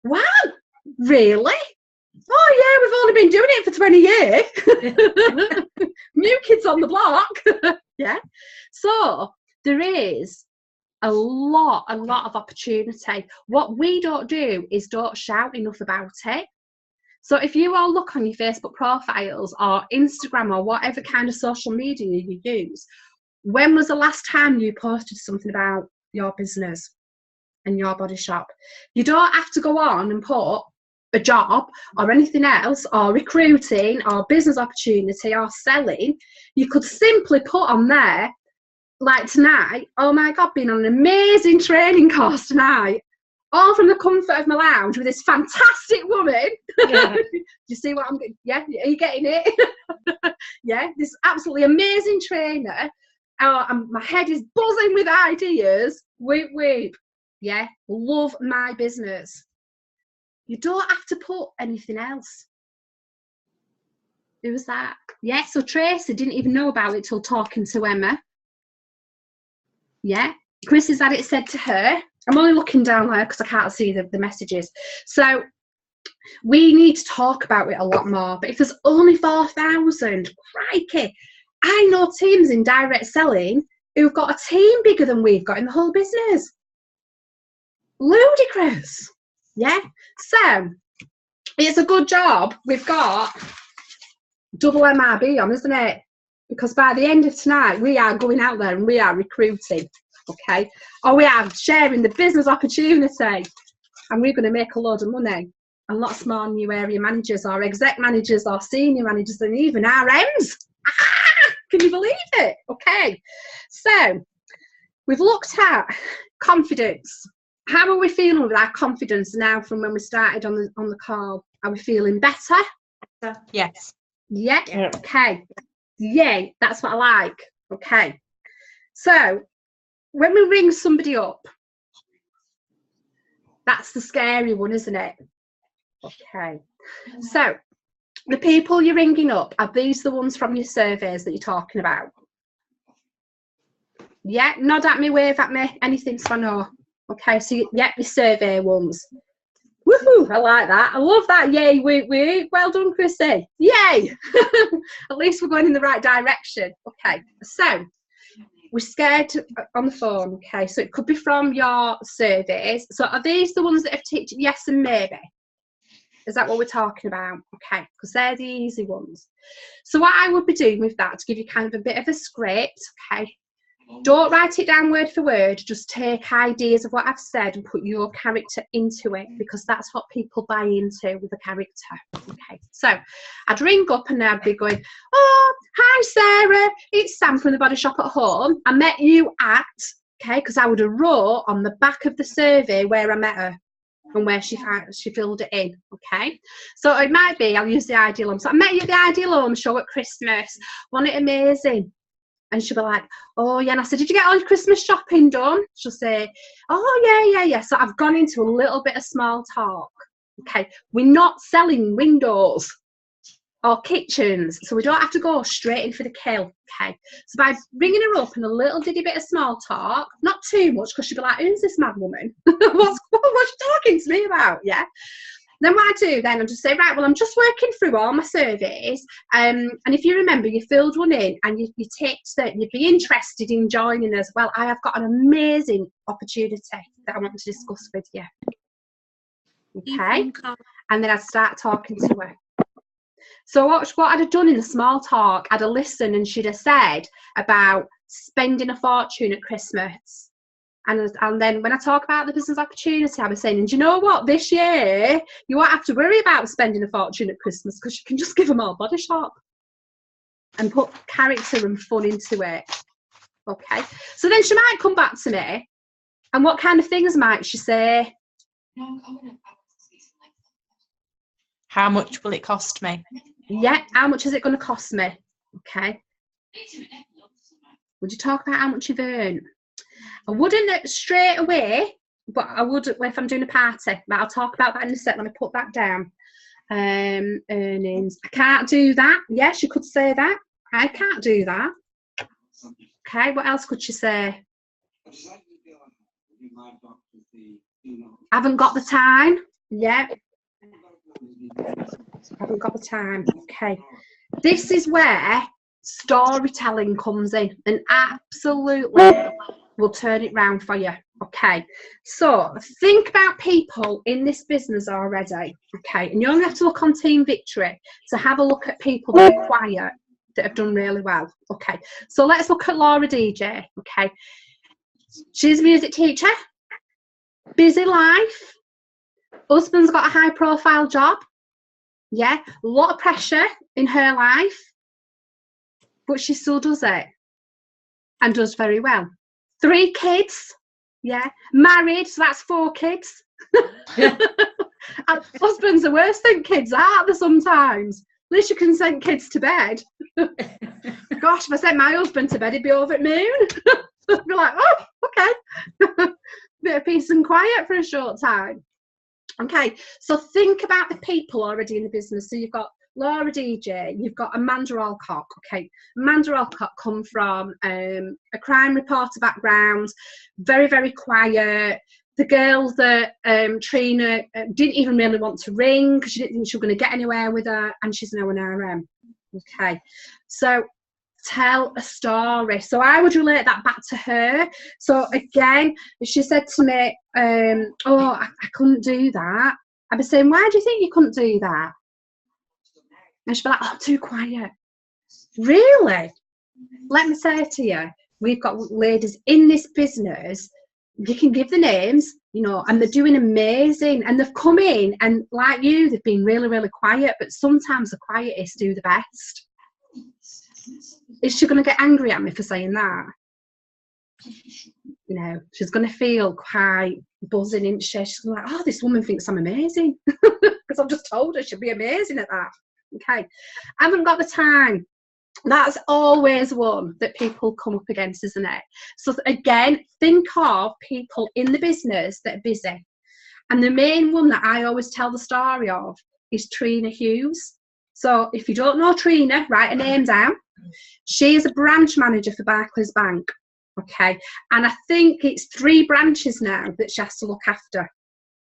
wow, really? Oh, yeah, we've only been doing it for 20 years. New kids on the block. Yeah. So there is a lot of opportunity. What we don't do is don't shout enough about it. So if you all look on your Facebook profiles or Instagram or whatever kind of social media you use, when was the last time you posted something about your business and your Body Shop? You don't have to go on and put a job or anything else or recruiting or business opportunity or selling. You could simply put on there, like tonight, oh my God, been on an amazing training course tonight, all from the comfort of my lounge with this fantastic woman. Yeah. You see what I'm getting? Yeah, are you getting it? Yeah, this absolutely amazing trainer. And my head is buzzing with ideas. Weep, weep. Yeah, love my business. You don't have to put anything else. Who was that? Yeah, so Tracy didn't even know about it till talking to Emma. Yeah, Chris has had it said to her. I'm only looking down there because I can't see the messages. So we need to talk about it a lot more. But if there's only 4,000, crikey. I know teams in direct selling who've got a team bigger than we've got in the whole business. Ludicrous. Yeah. So it's a good job we've got double MRB on, isn't it? Because by the end of tonight, we are going out there and we are recruiting, okay? Or we are sharing the business opportunity and we're going to make a load of money. And lots more new area managers or exec managers or senior managers and even RMs. Can you believe it? Okay. So we've looked at confidence. How are we feeling with our confidence now from when we started on the call? Are we feeling better? Yes. Yeah. Okay. Yay, that's what I like. Okay. So when we ring somebody up, that's the scary one, isn't it? Okay. So the people you're ringing up, are these the ones from your surveys that you're talking about? Yeah, nod at me, wave at me, anything so I know. Okay, so yeah, your survey ones. Woohoo! I like that. I love that. Yay, we. Well done, Chrissy. Yay! At least we're going in the right direction. Okay, so we're scared on the phone. Okay, so it could be from your surveys. So are these the ones that have ticked yes and maybe? Is that what we're talking about? Okay, because they're the easy ones. So what I would be doing with that, to give you kind of a bit of a script, okay, don't write it down word for word, just take ideas of what I've said and put your character into it, because that's what people buy into with a character. Okay, so I'd ring up and I'd be going, oh, hi Sarah, it's Sam from the Body Shop at Home. I met you at, okay, because I would have wrote on the back of the survey where I met her and where she filled it in. Okay, so it might be, I'll use the Ideal Home. So I met you at the Ideal Home show at Christmas, wasn't it amazing? And she'll be like, oh yeah, and I said, did you get all your Christmas shopping done? She'll say, oh yeah. So I've gone into a little bit of small talk. Okay, we're not selling windows or kitchens, so we don't have to go straight in for the kill. Okay, so by ringing her up in a little diddy bit of small talk, not too much, because she'll be like, who's this mad woman? what's she talking to me about? Yeah. Then what I do then, I just say, right, well, I'm just working through all my surveys, and if you remember, you filled one in and you ticked that you'd be interested in joining us. Well, I have got an amazing opportunity that I want to discuss with you. Okay, and then I'd start talking to her. So what I'd have done in the small talk, I'd have listened, and she'd have said about spending a fortune at Christmas. And then when I talk about the business opportunity, I was saying, and do you know what? This year, you won't have to worry about spending a fortune at Christmas, because you can just give them all Body Shop and put character and fun into it. Okay. So then she might come back to me, and what kind of things might she say? How much will it cost me? Yeah. How much is it going to cost me? Okay. Would you talk about how much you've earned? I wouldn't straight away, but I would if I'm doing a party. But I'll talk about that in a sec. Let me put that down. Earnings. I can't do that. Yes, you could say that. I can't do that. Okay, what else could you say? I haven't got the time. Yeah. I haven't got the time. Okay. This is where storytelling comes in, and absolutely will turn it round for you. Okay, so think about people in this business already. Okay, and you only have to look on Team Victory to have a look at people that are quiet, that have done really well. Okay, so let's look at Laura DJ. Okay, she's a music teacher, busy life, husband's got a high profile job, yeah, a lot of pressure in her life, but she still does it and does very well. 3 kids, yeah, married, so that's 4 kids. Husbands are worse than kids, aren't they, sometimes? At least you can send kids to bed. Gosh, if I sent my husband to bed, he'd be over at noon. I'd be like, oh, okay. Bit of peace and quiet for a short time. Okay, so think about the people already in the business. So you've got Laura DJ, you've got Amanda Alcock. Okay, Amanda Alcock come from a crime reporter background, very, very quiet. The girl that Trina didn't even really want to ring because she didn't think she was going to get anywhere with her, and she's now an RM. Okay, so tell a story. So I would relate that back to her. So again, she said to me, oh, I couldn't do that. I'd be saying, why do you think you couldn't do that? And she'd be like, oh, I'm too quiet. Really? Let me say to you, we've got ladies in this business, you can give the names, you know, and they're doing amazing. And they've come in, and like you, they've been really, really quiet, but sometimes the quietest do the best. Is she going to get angry at me for saying that? You know, she's going to feel quite buzzing, isn't she? She's going to be like, oh, this woman thinks I'm amazing. Because I've just told her she'll be amazing at that. Okay, I haven't got the time. That's always one that people come up against, isn't it? So again, think of people in the business that are busy. And the main one that I always tell the story of is Trina Hughes. So if you don't know Trina, write her name down. She is a branch manager for Barclays Bank. Okay, and I think it's 3 branches now that she has to look after.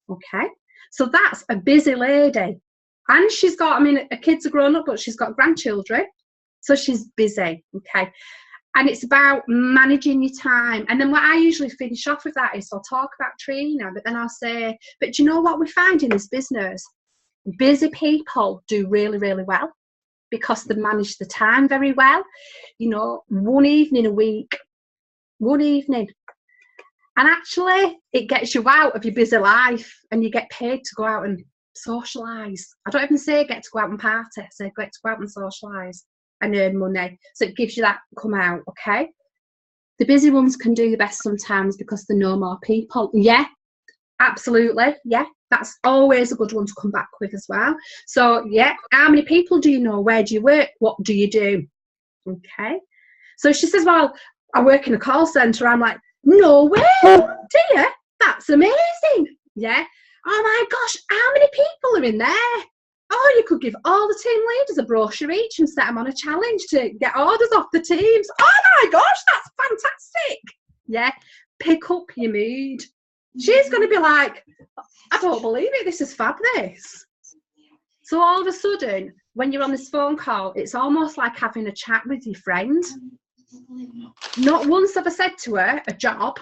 Okay, so that's a busy lady. And she's got, I mean, her kids are grown up, but she's got grandchildren. So she's busy. Okay. And it's about managing your time. And then what I usually finish off with that is I'll talk about Trina, but then I'll say, but do you know what we find in this business? Busy people do really, really well because they manage the time very well. You know, one evening a week, one evening. And actually, it gets you out of your busy life and you get paid to go out and socialise. I don't even say get to go out and party, I say get to go out and socialise and earn money. So it gives you that come out, okay? The busy ones can do the best sometimes because they know more people. Yeah, absolutely. Yeah, that's always a good one to come back with as well. So, yeah, how many people do you know? Where do you work? What do you do? Okay. So she says, well, I work in a call centre. I'm like, no way, dear, that's amazing. Yeah. Oh my gosh, how many people are in there? Oh, you could give all the team leaders a brochure each and set them on a challenge to get orders off the teams. Oh my gosh, that's fantastic. Yeah, pick up your mood. She's going to be like, I don't believe it, this is fab, this. So all of a sudden, when you're on this phone call, it's almost like having a chat with your friend. Not once have I said to her, a job.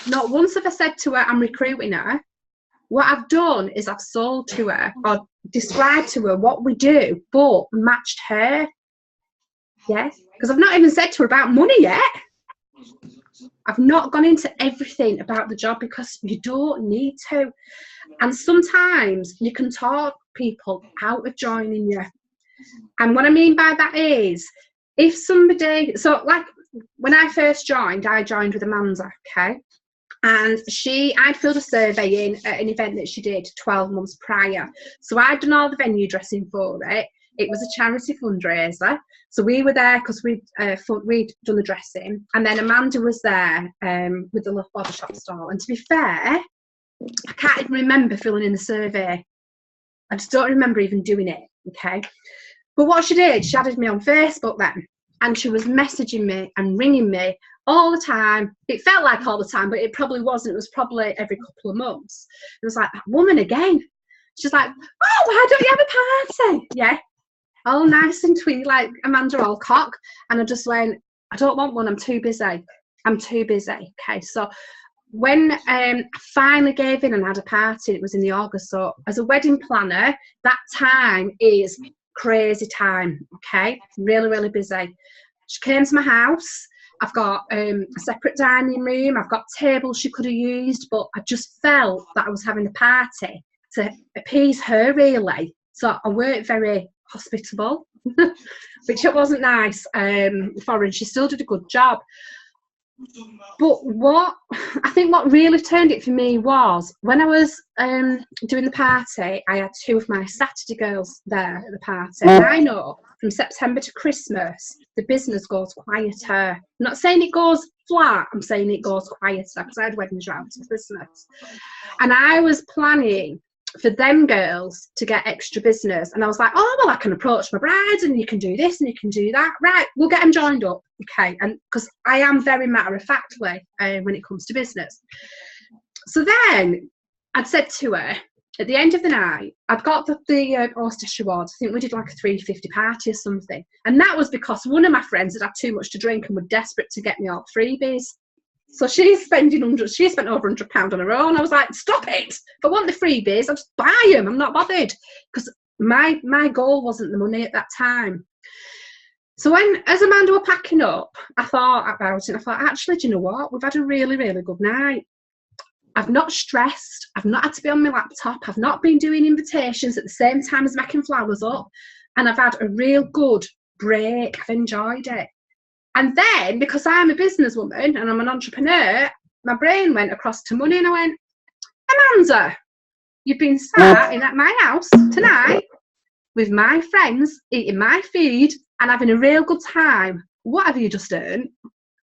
Not once have I said to her, I'm recruiting her. What I've done is I've sold to her or described to her what we do, but matched her. Yes, because I've not even said to her about money yet. I've not gone into everything about the job because you don't need to. And sometimes you can talk people out of joining you. And what I mean by that is, if somebody, so like when I first joined, I joined with Amanda, okay? And I'd filled a survey in at an event that she did 12 months prior. So I'd done all the venue dressing for it. It was a charity fundraiser. So we were there because we'd done the dressing. And then Amanda was there with the Love Body Shop stall. And to be fair, I can't even remember filling in the survey. I just don't remember even doing it, okay? But what she did, she added me on Facebook then. And she was messaging me and ringing me all the time. It felt like all the time, but it probably wasn't. It was probably every couple of months. It was like, that woman again. She's like, oh, why don't you have a party? Yeah. All nice and twee, like Amanda Alcock. And I just went, I don't want one. I'm too busy. I'm too busy. Okay. So when I finally gave in and had a party, it was in the August. So as a wedding planner, that time is crazy time. Okay. Really, really busy. She came to my house. I've got a separate dining room. I've got tables she could have used, but I just felt that I was having a party to appease her, really. So I weren't very hospitable, which it wasn't nice for her, and she still did a good job. But what really turned it for me was when I was doing the party, I had 2 of my Saturday girls there at the party. And I know from September to Christmas, the business goes quieter. I'm not saying it goes flat, I'm saying it goes quieter because I had weddings around to Christmas. And I was planning for them girls to get extra business. And I was like, oh, well, I can approach my brides and you can do this and you can do that. Right, we'll get them joined up. Okay, and because I am very matter-of-factly when it comes to business. So then I'd said to her, at the end of the night, I'd got the hostess awards. I think we did like a 350 party or something. And that was because one of my friends had had too much to drink and were desperate to get me all freebies. So she spent over £100 on her own. I was like, stop it. If I want the freebies, I'll just buy them. I'm not bothered. Because my goal wasn't the money at that time. So as Amanda were packing up, I thought about it. And I thought, actually, do you know what? We've had a really, really good night. I've not stressed. I've not had to be on my laptop. I've not been doing invitations at the same time as making flowers up. And I've had a real good break. I've enjoyed it. And then, because I'm a businesswoman and I'm an entrepreneur, my brain went across to money and I went, Amanda, you've been sat in at my house tonight with my friends, eating my food and having a real good time. What have you just done?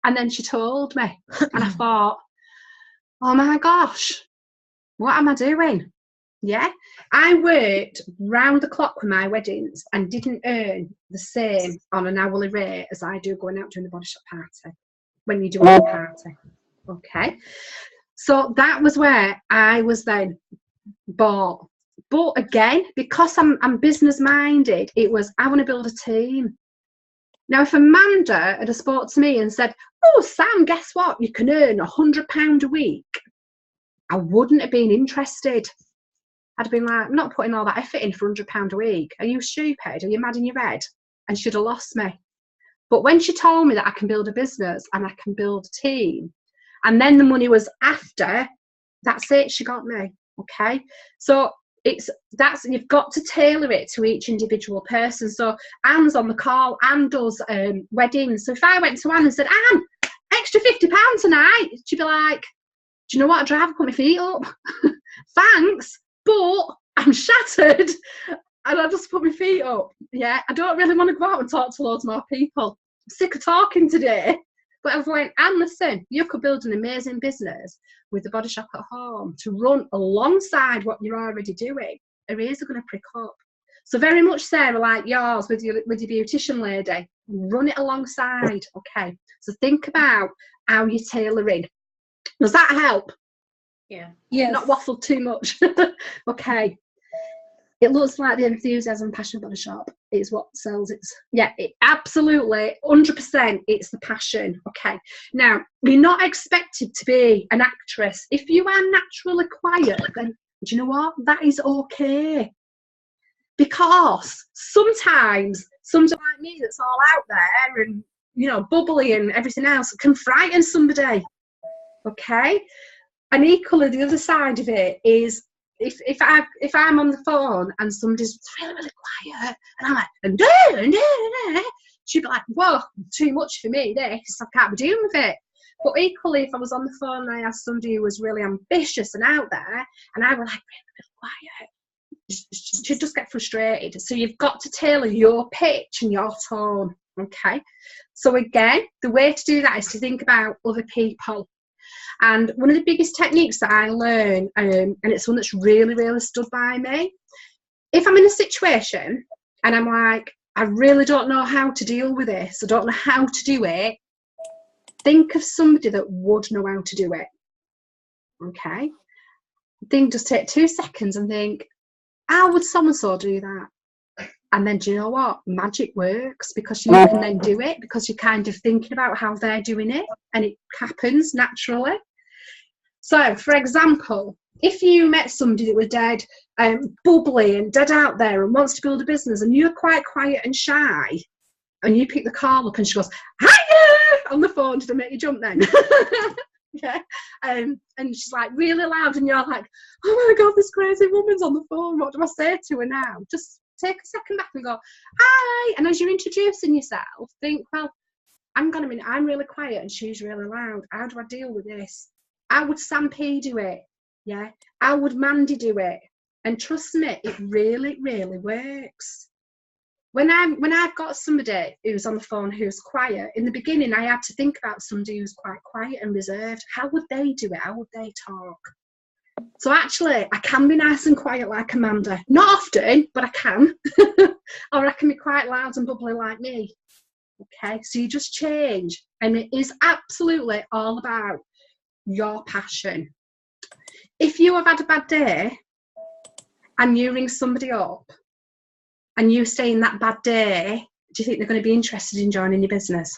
And then she told me. And I thought, oh my gosh, what am I doing? Yeah, I worked round the clock with my weddings and didn't earn the same on an hourly rate as I do going out doing the body shop party. when you do a party. Okay. So that was where I was then bought. But again, because I'm business minded, it was, I want to build a team. Now, if Amanda had spoke to me and said, oh, Sam, guess what? You can earn £100 a week. I wouldn't have been interested. I'd have been like, I'm not putting all that effort in for £100 a week. Are you stupid? Are you mad in your head? And she'd have lost me. But when she told me that I can build a business and I can build a team, and then the money was after, that's it, she got me. Okay. So you've got to tailor it to each individual person. So Anne's on the call, Anne does weddings. So if I went to Anne and said, Anne, extra £50 tonight, she'd be like, do you know what? I'd rather put my feet up. Thanks, but I'm shattered and I just put my feet up. Yeah, I don't really want to go out and talk to loads more people. I'm sick of talking today. But I was like, Anne, listen, you could build an amazing business with the body shop at home to run alongside what you're already doing. Her ears are going to prick up. So very much, Sarah, like yours with your beautician lady, run it alongside. Okay. So think about how you're tailoring. Does that help? Yeah. Yes. Not waffle too much. Okay. It looks like the enthusiasm passion body shop is what sells it. Yeah, absolutely, 100%. It's the passion. Okay. Now, you're not expected to be an actress. If you are naturally quiet, then do you know what? That is okay. Because sometimes somebody like me that's all out there and, you know, bubbly and everything else can frighten somebody. Okay. And equally, the other side of it is, if I'm on the phone and somebody's really, really quiet and I'm like, and she'd be like, whoa, too much for me, this, I can't be dealing with it. But equally, if I was on the phone and I asked somebody who was really ambitious and out there and I was like, really, really quiet, she'd just get frustrated. So you've got to tailor your pitch and your tone, okay? So again, the way to do that is to think about other people. And one of the biggest techniques that I learn, and it's one that's really, really stood by me, if I'm in a situation and I'm like, I really don't know how to deal with this, I don't know how to do it, think of somebody that would know how to do it. Okay? Just take 2 seconds and think, how would so-and-so do that? And then do you know what? Magic works because you can then do it because you're kind of thinking about how they're doing it and it happens naturally. So, for example, if you met somebody that was dead, bubbly and dead out there and wants to build a business and you're quite quiet and shy and you pick the call up and she goes, hiya, on the phone, did I make you jump then? Yeah. And she's like really loud and you're like, oh my God, this crazy woman's on the phone. What do I say to her now? Just take a second back and go, hi. And as you're introducing yourself, think, well, hang on a minute, I'm really quiet and she's really loud. How do I deal with this? How would Sam P do it? Yeah. How would Mandy do it? And trust me, it really, really works. When I've got somebody who's on the phone who's quiet, in the beginning I had to think about somebody who's quite quiet and reserved. How would they do it? How would they talk? So actually, I can be nice and quiet like Amanda. Not often, but I can. Or I can be quite loud and bubbly like me. Okay, so you just change. And it is absolutely all about your passion. If you have had a bad day and you ring somebody up and you stay in that bad day, do you think they're going to be interested in joining your business?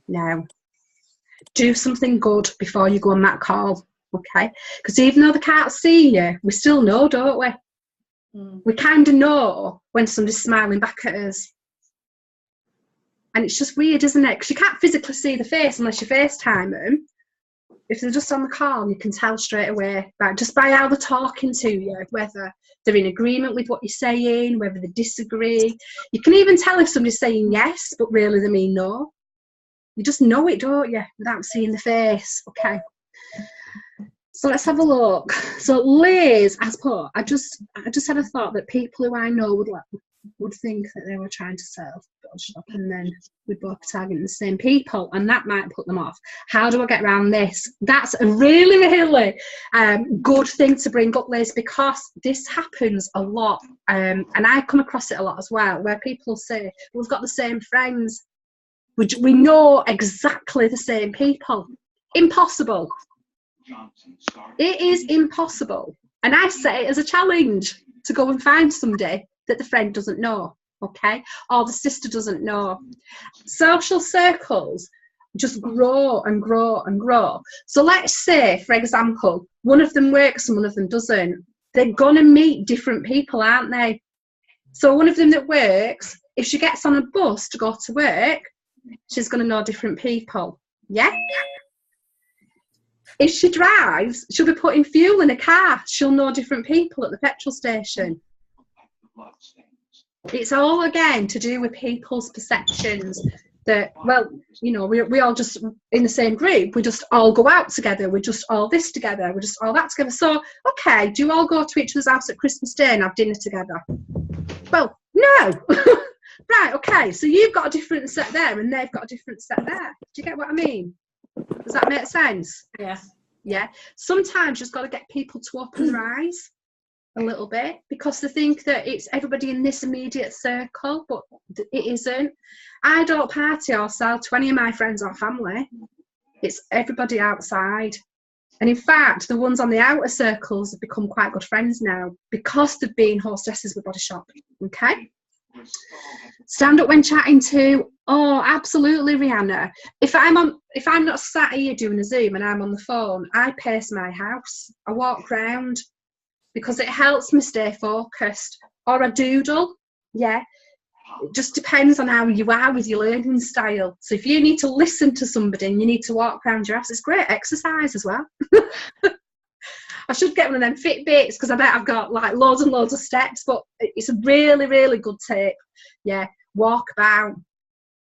No. Do something good before you go on that call. Okay, because even though they can't see you, we still know, don't we? We kind of know when somebody's smiling back at us. And it's just weird, isn't it? Because you can't physically see the face unless you FaceTime them. If they're just on the call, you can tell straight away, just by how they're talking to you, whether they're in agreement with what you're saying, whether they disagree. You can even tell if somebody's saying yes, but really they mean no. You just know it, don't you, without seeing the face. Okay. So let's have a look. So Liz has put, I just had a thought that people who I know would think that they were trying to sell shop and then we're both targeting the same people and that might put them off. How do I get around this? That's a really, really good thing to bring up, Liz, because this happens a lot and I come across it a lot as well, where people say, we've got the same friends. We know exactly the same people. Impossible. It is impossible. And I say it as a challenge to go and find somebody that the friend doesn't know, okay? Or the sister doesn't know. Social circles just grow and grow and grow. So let's say, for example, one of them works and one of them doesn't. They're going to meet different people, aren't they? So one of them that works, if she gets on a bus to go to work, she's going to know different people. Yeah? If she drives, she'll be putting fuel in a car. She'll know different people at the petrol station. It's all, again, to do with people's perceptions that, well, you know, we all just, in the same group, we just all go out together. We're just all this together. We're just all that together. So, okay, do you all go to each other's house at Christmas Day and have dinner together? Well, no. Right, okay, so you've got a different set there and they've got a different set there. Do you get what I mean? Does that make sense? Yeah. Yeah. Sometimes you've just got to get people to open their eyes a little bit, because they think that it's everybody in this immediate circle, but it isn't. I don't party or sell to any of my friends or family. It's everybody outside. And in fact, the ones on the outer circles have become quite good friends now because they've been hostesses with Body Shop. Okay? Stand up when chatting to, oh, absolutely, Rihanna. If I'm not sat here doing a Zoom and I'm on the phone, I pace my house. I walk round because it helps me stay focused. Or I doodle. Yeah. It just depends on how you are with your learning style. So if you need to listen to somebody and you need to walk around your house, it's great exercise as well. I should get one of them Fitbits because I bet I've got like loads and loads of steps, but it's a really, really good tip. Yeah, walk about.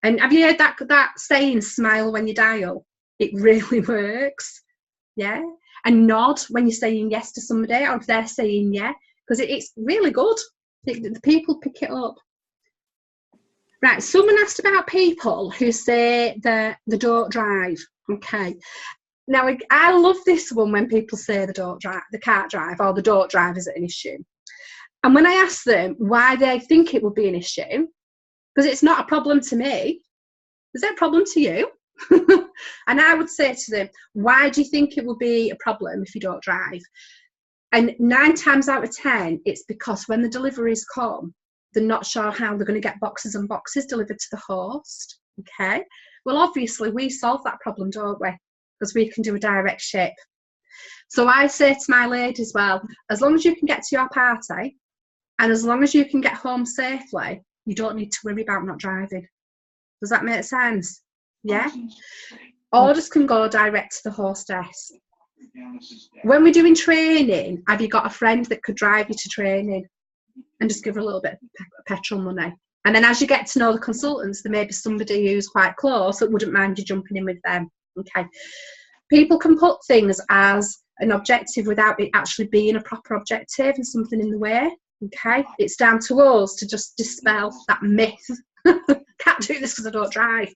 And have you heard that saying, smile when you dial? It really works. Yeah. And nod when you're saying yes to somebody or if they're saying yeah, because it's really good. The people pick it up. Right, someone asked about people who say that they don't drive. Okay. Now, I love this one when people say they can't drive, or they don't drive is an issue. And when I ask them why they think it would be an issue, because it's not a problem to me, is it a problem to you? And I would say to them, why do you think it will be a problem if you don't drive? And 9 times out of 10, it's because when the deliveries come, they're not sure how they're going to get boxes and boxes delivered to the host. Okay. Well, obviously, we solve that problem, don't we? Because we can do a direct ship. So I say to my ladies, well, as long as you can get to your party and as long as you can get home safely, you don't need to worry about not driving. Does that make sense? Yeah? Orders can go direct to the hostess. When we're doing training, have you got a friend that could drive you to training and just give her a little bit of petrol money? And then as you get to know the consultants, there may be somebody who's quite close that wouldn't mind you jumping in with them. Okay. People can put things as an objective without it actually being a proper objective and something in the way. Okay. It's down to us to just dispel that myth. Can't do this because I don't drive.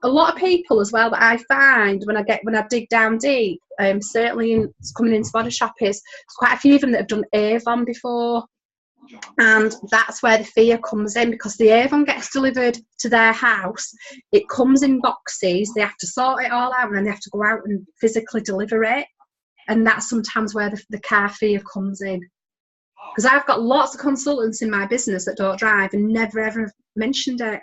A lot of people as well that I find when I dig down deep, certainly coming into Body Shop, is quite a few of them that have done Avon before. And that's where the fear comes in, because the Avon gets delivered to their house. It comes in boxes. They have to sort it all out and then they have to go out and physically deliver it. And that's sometimes where the car fear comes in. Because I've got lots of consultants in my business that don't drive and never ever mentioned it.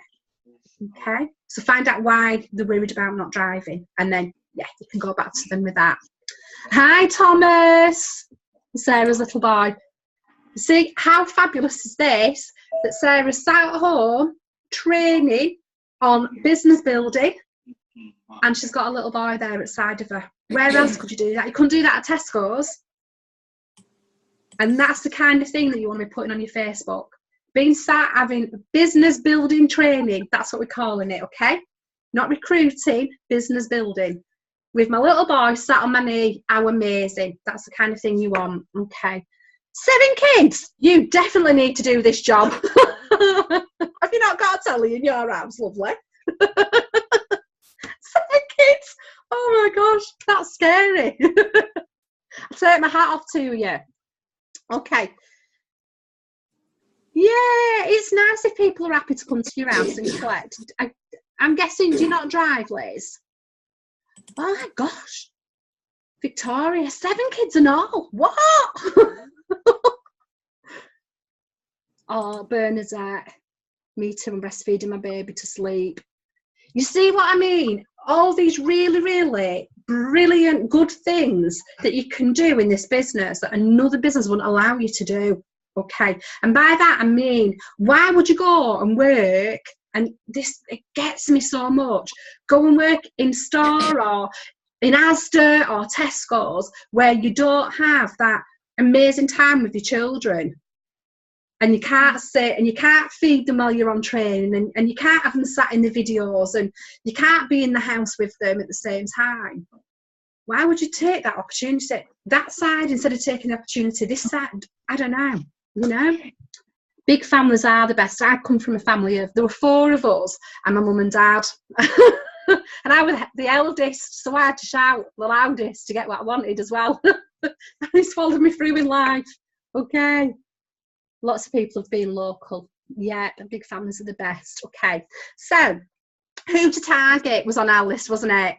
Okay, so find out why they're worried about not driving, and then yeah, you can go back to them with that. Hi Thomas, Sarah's little boy. See how fabulous is this, that Sarah's sat at home training on business building and she's got a little boy there at the side of her. Where else could you do that? You couldn't do that at Tesco's. And that's the kind of thing that you want to be putting on your Facebook. Being sat having business building training, that's what we're calling it, okay? Not recruiting, business building. With my little boy sat on my knee, how amazing. That's the kind of thing you want, okay? 7 kids, you definitely need to do this job. Have you not got a telly in your house, lovely? 7 kids, oh my gosh, that's scary. I take my hat off to you. Okay. Yeah, it's nice if people are happy to come to your house and collect. I'm guessing, do you not drive, Liz? Oh my gosh. Victoria, 7 kids and all. What? Oh, Bernadette. Me too, I'm breastfeeding my baby to sleep. You see what I mean? All these really, really brilliant, good things that you can do in this business that another business wouldn't allow you to do. Okay. And by that, I mean, why would you go and work? And this, it gets me so much. Go and work in store or in Asda or Tesco's where you don't have that amazing time with your children. And you can't sit and you can't feed them while you're on training, and you can't have them sat in the videos, and you can't be in the house with them at the same time. Why would you take that opportunity, that side, instead of taking the opportunity this side? I don't know, you know. Big families are the best. I come from a family of, there were 4 of us and my mum and dad. And I was the eldest, so I had to shout the loudest to get what I wanted as well. And it's followed me through in life. Okay. Lots of people have been local. Yeah, the big families are the best. Okay. So, who to target was on our list, wasn't it?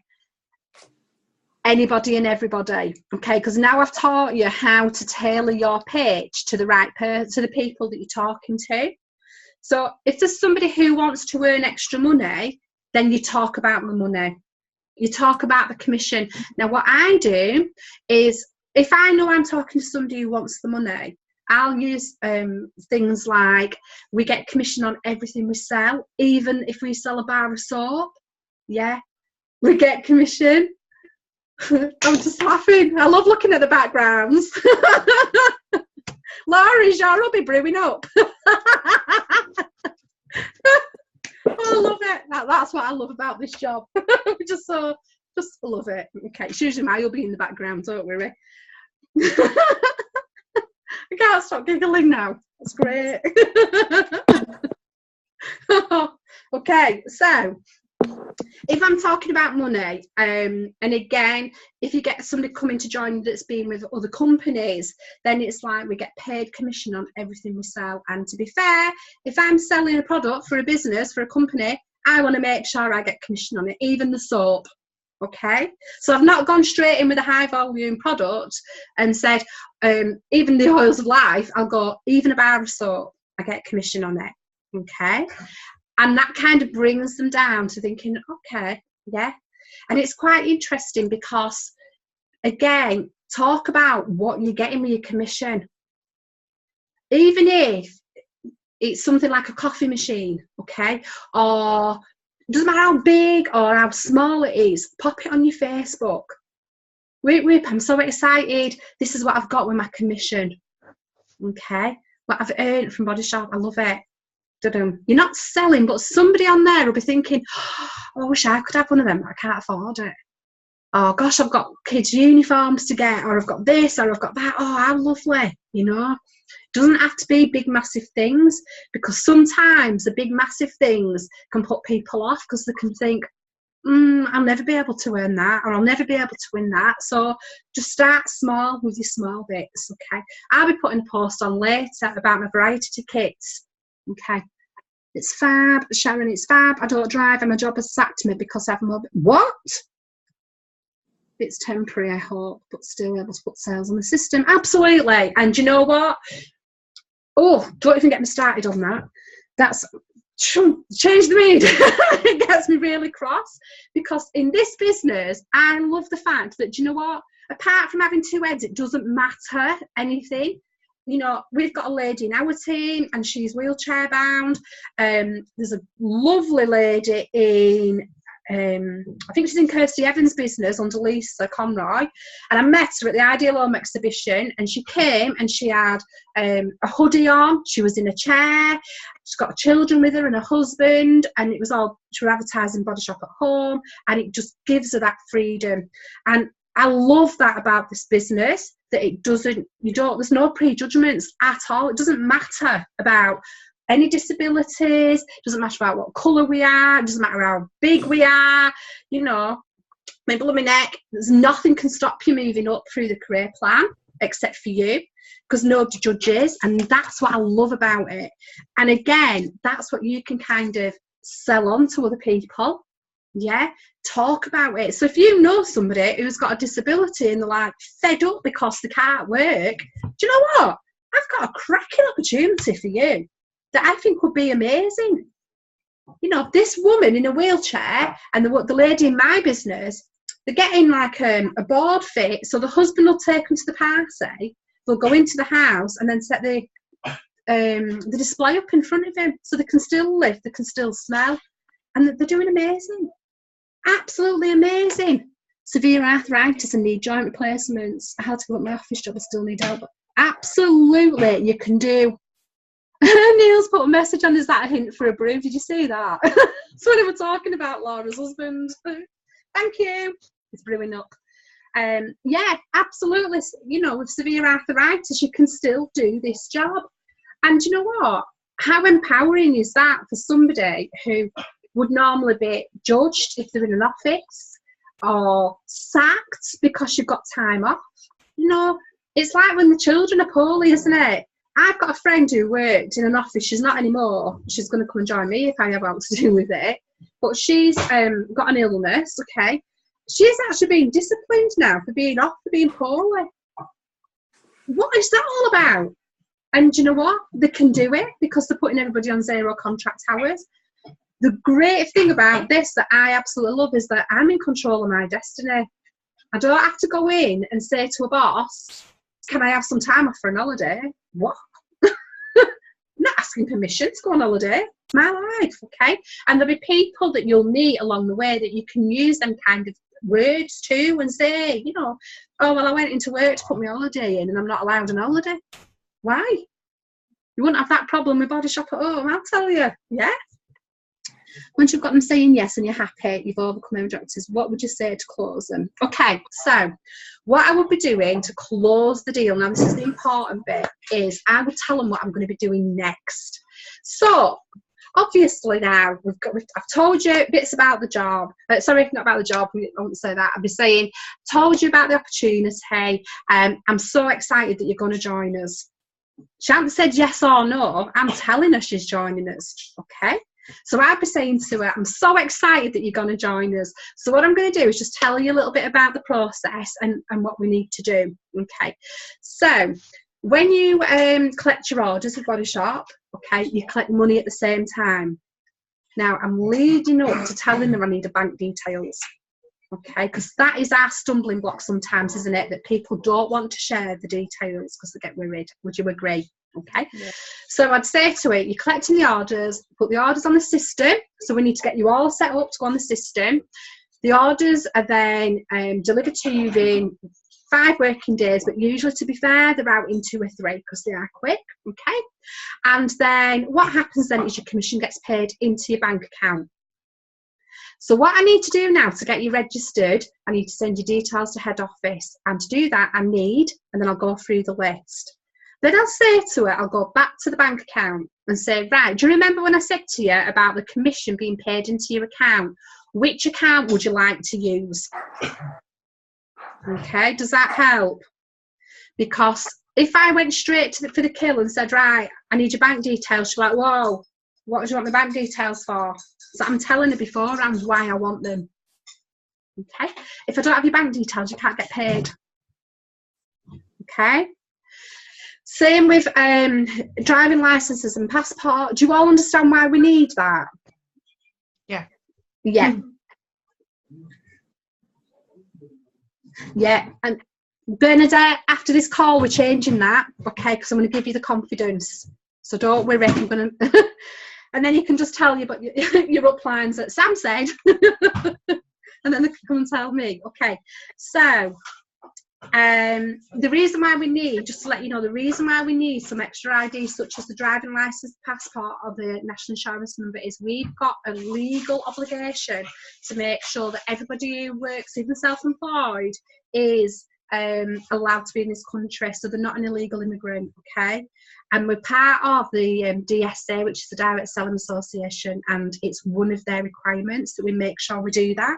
Anybody and everybody. Okay, because now I've taught you how to tailor your pitch to the right person, to the people that you're talking to. So, if there's somebody who wants to earn extra money, then you talk about the money. You talk about the commission. Now, what I do is, if I know I'm talking to somebody who wants the money, I'll use things like, we get commission on everything we sell, even if we sell a bar of soap. Yeah, we get commission. I'm just laughing. I love looking at the backgrounds. Laurie's your hubby brewing up. I love it. That's what I love about this job. just love it. Okay, it's usually my hubby in the background, don't worry. I can't stop giggling now. That's great. Okay, so if I'm talking about money, and again, if you get somebody coming to join that's been with other companies, then it's like we get paid commission on everything we sell. And to be fair, if I'm selling a product for a business, for a company, I want to make sure I get commission on it, even the soap. Okay, so I've not gone straight in with a high volume product and said, even the oils of life, I'll go, even a bar of soap, I get commission on it. Okay, and that kind of brings them down to thinking, okay, yeah. And it's quite interesting because, again, talk about what you're getting with your commission. Even if it's something like a coffee machine, okay, or doesn't matter how big or how small it is, pop it on your Facebook. Whip, I'm so excited. This is what I've got with my commission. Okay, what I've earned from Body Shop, I love it. You're not selling, but somebody on there will be thinking, oh, I wish I could have one of them, but I can't afford it. Oh gosh, I've got kids' uniforms to get, or I've got this, or I've got that. Oh, how lovely, you know. Doesn't have to be big massive things, because sometimes the big massive things can put people off because they can think, I'll never be able to earn that, or I'll never be able to win that. So just start small with your small bits. Okay, I'll be putting a post on later about my variety kits. Okay, it's fab, Sharon, it's fab. I don't drive and my job has sacked me because I've what? It's temporary, I hope, but still able to put sales on the system. Absolutely. And you know what? Oh, don't even get me started on that. That's change the mood. It gets me really cross, because in this business, I love the fact that, you know what? Apart from having 2 heads, it doesn't matter anything. You know, we've got a lady in our team and she's wheelchair bound. There's a lovely lady in, I think she's in Kirsty Evans' business under Lisa Conroy, and I met her at the Ideal Home exhibition, and she came and she had a hoodie on, she was in a chair, she's got children with her and a husband, and it was all, she was advertising Body Shop at home, and it just gives her that freedom. And I love that about this business, that it doesn't, there's no prejudgments at all. It doesn't matter about any disabilities, doesn't matter about what colour we are, doesn't matter how big we are, you know, my blooming neck, there's nothing can stop you moving up through the career plan except for you, because nobody judges, and that's what I love about it. And again, that's what you can kind of sell on to other people. Yeah, talk about it. So if you know somebody who's got a disability and they're like fed up because they can't work, do you know what? I've got a cracking opportunity for you that I think would be amazing. You know, this woman in a wheelchair and the lady in my business, they're getting like a board fit. So the husband will take them to the party, they'll go into the house and then set the display up in front of him so they can still live, they can still smell, and they're doing amazing. Absolutely amazing. Severe arthritis and need joint replacements. I had to give up my office job, I still need help. Absolutely, you can do. Neil's put a message on, is that a hint for a brew? Did you see that? That's what we were talking about, Laura's husband. Thank you. It's brewing up. Yeah, absolutely. You know, with severe arthritis, you can still do this job. And you know what? How empowering is that for somebody who would normally be judged if they're in an office or sacked because you've got time off? You know, it's like when the children are poorly, isn't it? I've got a friend who worked in an office. She's not anymore. She's going to come and join me if I have out to do with it. But she's got an illness, okay? She's actually being disciplined now for being off, for being poorly. What is that all about? And you know what? They can do it because they're putting everybody on 0 contract hours. The great thing about this that I absolutely love is that I'm in control of my destiny. I don't have to go in and say to a boss, can I have some time off for an holiday? What? I'm not asking permission to go on holiday. It's my life, okay? And there'll be people that you'll meet along the way that you can use them kind of words to and say, you know, oh, well, I went into work to put my holiday in and I'm not allowed an holiday. Why? You wouldn't have that problem with Body Shop at home, I'll tell you. Yeah? Once you've got them saying yes and you're happy, you've overcome objectives, what would you say to close them? Okay, so what I would be doing to close the deal, now this is the important bit, is I would tell them what I'm going to be doing next. So, obviously now, I've told you bits about the job. Sorry, not about the job, I won't say that. I'll be saying, told you about the opportunity. I'm so excited that you're going to join us. She hasn't said yes or no. I'm telling her she's joining us, okay? So I'd be saying to her, I'm so excited that you're going to join us. So what I'm going to do is just tell you a little bit about the process and what we need to do. Okay. So when you collect your orders with Body Shop, okay, you collect money at the same time. Now I'm leading up to telling them I need a bank details. Okay, because that is our stumbling block sometimes, isn't it? That people don't want to share the details because they get worried. Would you agree? Okay, yeah. So I'd say to it, you're collecting the orders, put the orders on the system. So we need to get you all set up to go on the system. The orders are then delivered to you in 5 working days, but usually, to be fair, they're out in 2 or 3 because they are quick. Okay, and then what happens then is your commission gets paid into your bank account. So what I need to do now to get you registered, I need to send you details to head office. And to do that, I need, and then I'll go through the list. Then I'll say to her, I'll go back to the bank account and say, right, do you remember when I said to you about the commission being paid into your account? Which account would you like to use? Okay, does that help? Because if I went straight for the kill and said, right, I need your bank details, she's like, whoa, what do you want the bank details for? So I'm telling her beforehand why I want them. Okay, if I don't have your bank details, you can't get paid. Okay. Same with driving licenses and passport. Do you all understand why we need that? Yeah. Yeah. Yeah. And Bernadette, after this call, we're changing that, okay? Because I'm going to give you the confidence. So don't worry. I'm going to, and then you can just tell your uplines that Sam said, and then they can come and tell me. Okay. So. The reason why we need, just to let you know, the reason why we need some extra IDs such as the driving licence, passport or the national insurance number is we've got a legal obligation to make sure that everybody who works, even self-employed, is allowed to be in this country, so they're not an illegal immigrant, okay? And we're part of the DSA, which is the Direct Selling Association, and it's one of their requirements that we make sure we do that.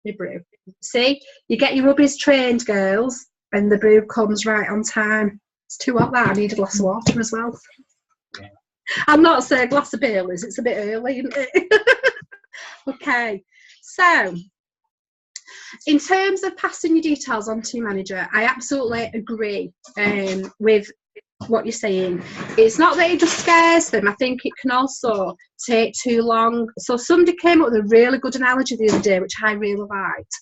The brew. See, you get your rubbies trained, girls, and the brew comes right on time. It's too hot that. I need a glass of water as well. I'll not say a glass of Baileys, it's a bit early, isn't it? Okay, so in terms of passing your details on to your manager, I absolutely agree with what you're saying. It's not that it just scares them. I think it can also take too long. So somebody came up with a really good analogy the other day, which I really liked.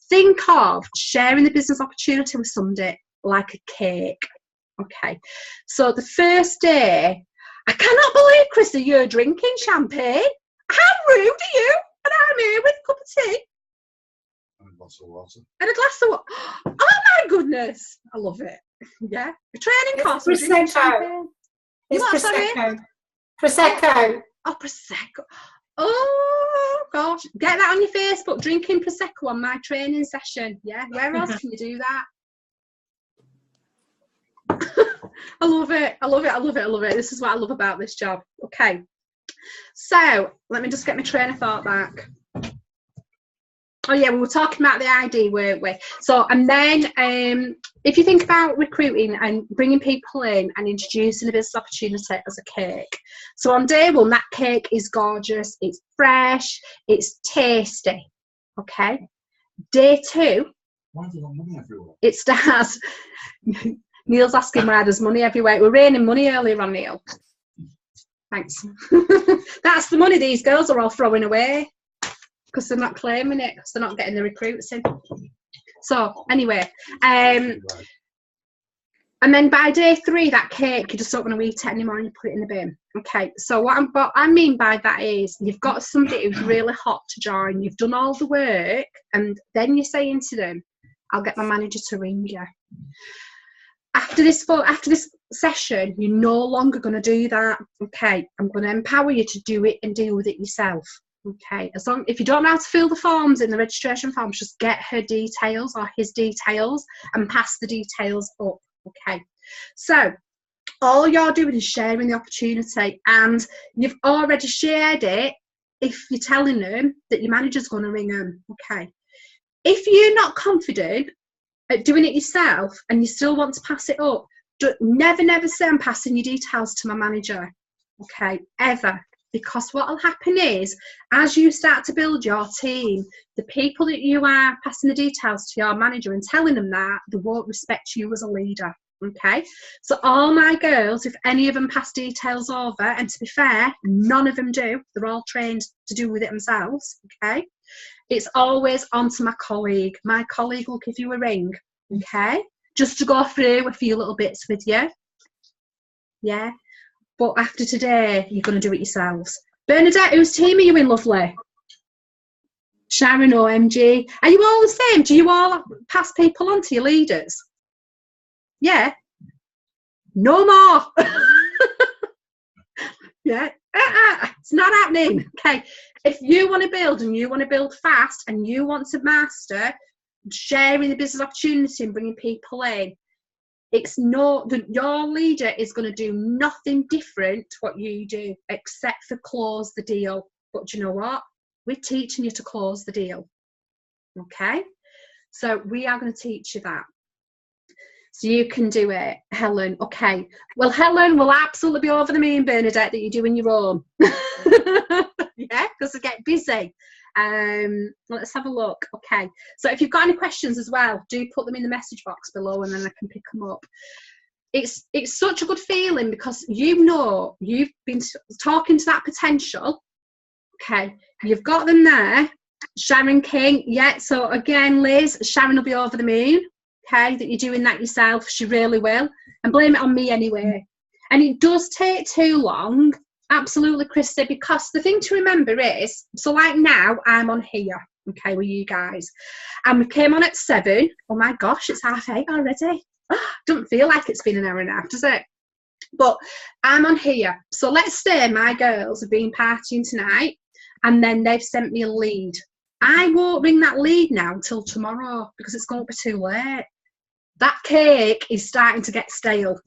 Think of sharing the business opportunity with somebody like a cake. Okay, so the first day, I cannot believe, Chrissy, you're drinking champagne. How rude are you? And I'm here with a cup of tea. And a glass of water. And a glass of water. Oh my goodness. I love it. Yeah. A training course. Prosecco. It's What, sorry? Prosecco. Prosecco. Oh, Prosecco. Oh, gosh. Get that on your Facebook. Drinking Prosecco on my training session. Yeah. Where else can you do that? I love it. I love it. I love it. I love it. This is what I love about this job. Okay. So let me just get my train of thought back. Oh yeah, we were talking about the ID, weren't we? So, and then if you think about recruiting and bringing people in and introducing a business opportunity as a cake. So on day one, that cake is gorgeous, it's fresh, it's tasty. Okay. Day two, Why have you got money everywhere? it starts. Neil's asking why there's money everywhere. We're raining money earlier on, Neil. Thanks. That's the money these girls are all throwing away because they're not claiming it, because they're not getting the recruits in. So anyway, and then by day three, that cake, you just don't want to eat it anymore and you put it in the bin. Okay, so what I mean by that is you've got somebody who's really hot to join, you've done all the work, and then you're saying to them, I'll get my manager to ring you. After this session, you're no longer going to do that. Okay, I'm going to empower you to do it and deal with it yourself. Okay, if you don't know how to fill the forms in the registration forms, just get her details or his details and pass the details up. Okay, so all you're doing is sharing the opportunity, and you've already shared it if you're telling them that your manager's going to ring them. Okay, if you're not confident at doing it yourself and you still want to pass it up, never say I'm passing your details to my manager. Okay, ever. Because what will happen is, as you start to build your team, the people that you are passing the details to your manager and telling them that, they won't respect you as a leader. Okay, so all my girls, if any of them pass details over, and to be fair, none of them do, they're all trained to do with it themselves. Okay, it's always on to my colleague. My colleague will give you a ring. Okay, just to go through a few little bits with you. Yeah. But after today, you're going to do it yourselves. Bernadette, whose team are you in, lovely? Sharon, OMG. Are you all the same? Do you all pass people on to your leaders? Yeah. No more. Yeah. It's not happening. Okay. If you want to build and you want to build fast and you want to master sharing the business opportunity and bringing people in, it's not that your leader is going to do nothing different to what you do except for close the deal. But do you know what? We're teaching you to close the deal. Okay? So we are going to teach you that. So you can do it, Helen. Okay. Well, Helen will absolutely be over the moon, Bernadette, that you're doing your own. Yeah, because they get busy. Let's have a look. Okay, so if you've got any questions as well, do put them in the message box below and then I can pick them up. It's such a good feeling because you know you've been talking to that potential. Okay, you've got them there. Sharon King, yeah, so again, Liz, Sharon will be over the moon. Okay, that you're doing that yourself. She really will, and blame it on me anyway. And it does take too long. Absolutely, Christy, because the thing to remember is, so like now I'm on here, okay, with you guys, and we came on at 7. Oh my gosh, it's 8:30 already. Doesn't feel like it's been an hour and a half, does it? But I'm on here, so let's say my girls have been partying tonight and then they've sent me a lead. I won't ring that lead now until tomorrow because it's going to be too late. That cake is starting to get stale.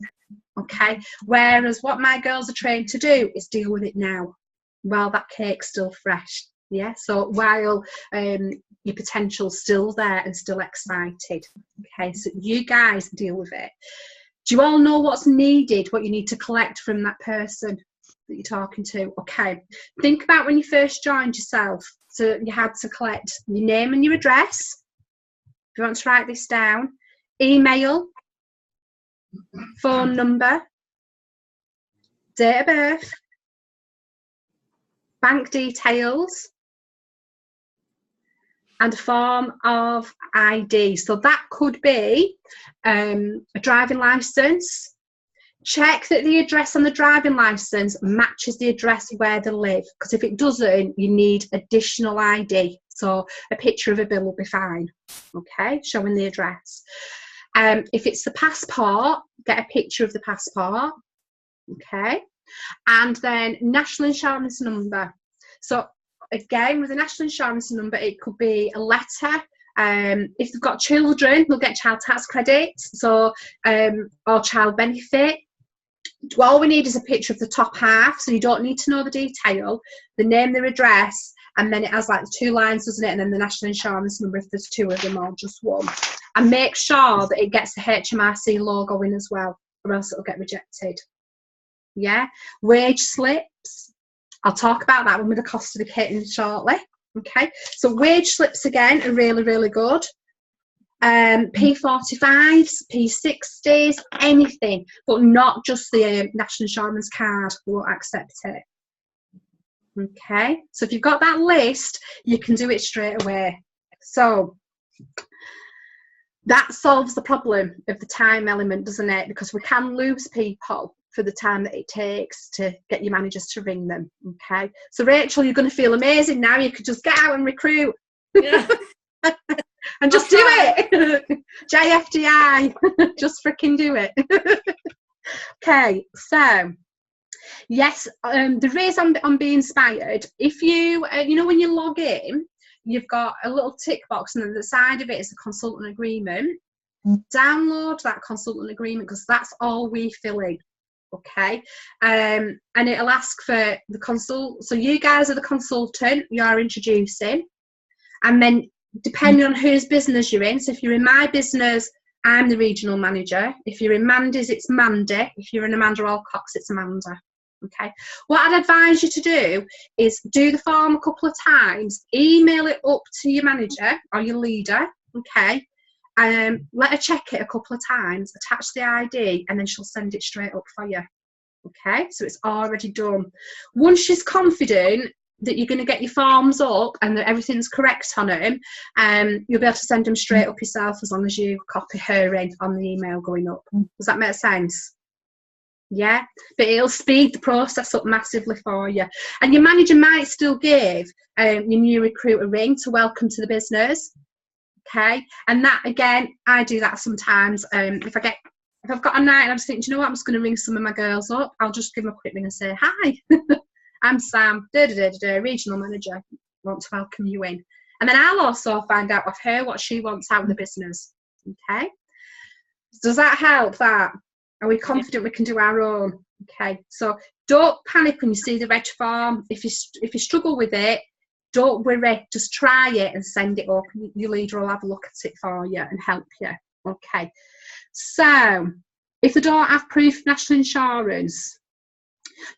Okay, whereas what my girls are trained to do is deal with it now while that cake's still fresh. Yeah, so while your potential's still there and still excited. Okay, so you guys deal with it. Do you all know what's needed, what you need to collect from that person? that you're talking to. Okay, think about when you first joined yourself. So you had to collect your name and your address. If you want to write this down, email, phone number, date of birth, bank details, and a form of ID. So that could be a driving licence. Check that the address on the driving licence matches the address where they live, because if it doesn't, you need additional ID. So a picture of a bill will be fine, okay, showing the address. If it's the passport, get a picture of the passport, okay, and then national insurance number. So again, with a national insurance number, it could be a letter. If they've got children, they'll get child tax credits, so or child benefit. All we need is a picture of the top half, so you don't need to know the detail, the name, their address, and then it has like 2 lines, doesn't it? And then the national insurance number if there's 2 of them or just 1. And make sure that it gets the HMRC logo in as well, or else it'll get rejected. Yeah, wage slips. I'll talk about that one with the cost of the kit shortly. Okay, so wage slips again are really, really good. P45s, P60s, anything, but not just the national insurance card. We won't accept it. Okay, so if you've got that list, you can do it straight away. So that solves the problem of the time element, doesn't it? Because we can lose people for the time that it takes to get your managers to ring them. Okay, so Rachel, you're going to feel amazing now. You could just get out and recruit. Yeah. And just do it. JFDI. Just freaking do it. Okay, so yes, the reason I'm being inspired, if you you know, when you log in, you've got a little tick box, and then the side of it is a consultant agreement. Download that consultant agreement, because that's all we fill in. Okay, and it'll ask for the consult. So you guys are the consultant, you are introducing, and then depending on whose business you're in. So if you're in my business, I'm the regional manager. If you're in Mandy's, it's Mandy. If you're in Amanda Alcox, it's Amanda. Okay, what I'd advise you to do is do the form a couple of times, email it up to your manager or your leader, okay, let her check it a couple of times, attach the ID, and then she'll send it straight up for you. Okay, so it's already done. Once she's confident that you're going to get your forms up and that everything's correct on them, you'll be able to send them straight up yourself, as long as you copy her in on the email going up. Does that make sense? Yeah, but it'll speed the process up massively for you. And your manager might still give your new recruit a ring to welcome to the business. Okay, and that, again, I do that sometimes. If I've got a night and I'm just thinking, do you know what, I'm just going to ring some of my girls up, I'll just give them a quick ring and say, hi, I'm Sam, regional manager, want to welcome you in. And then I'll also find out of her what she wants out of the business. Okay, does that help? That, are we confident we can do our own? Okay, so don't panic when you see the reg form. If you struggle with it, don't worry, just try it and send it up. Your leader will have a look at it for you and help you. Okay, so if they don't have proof of national insurance,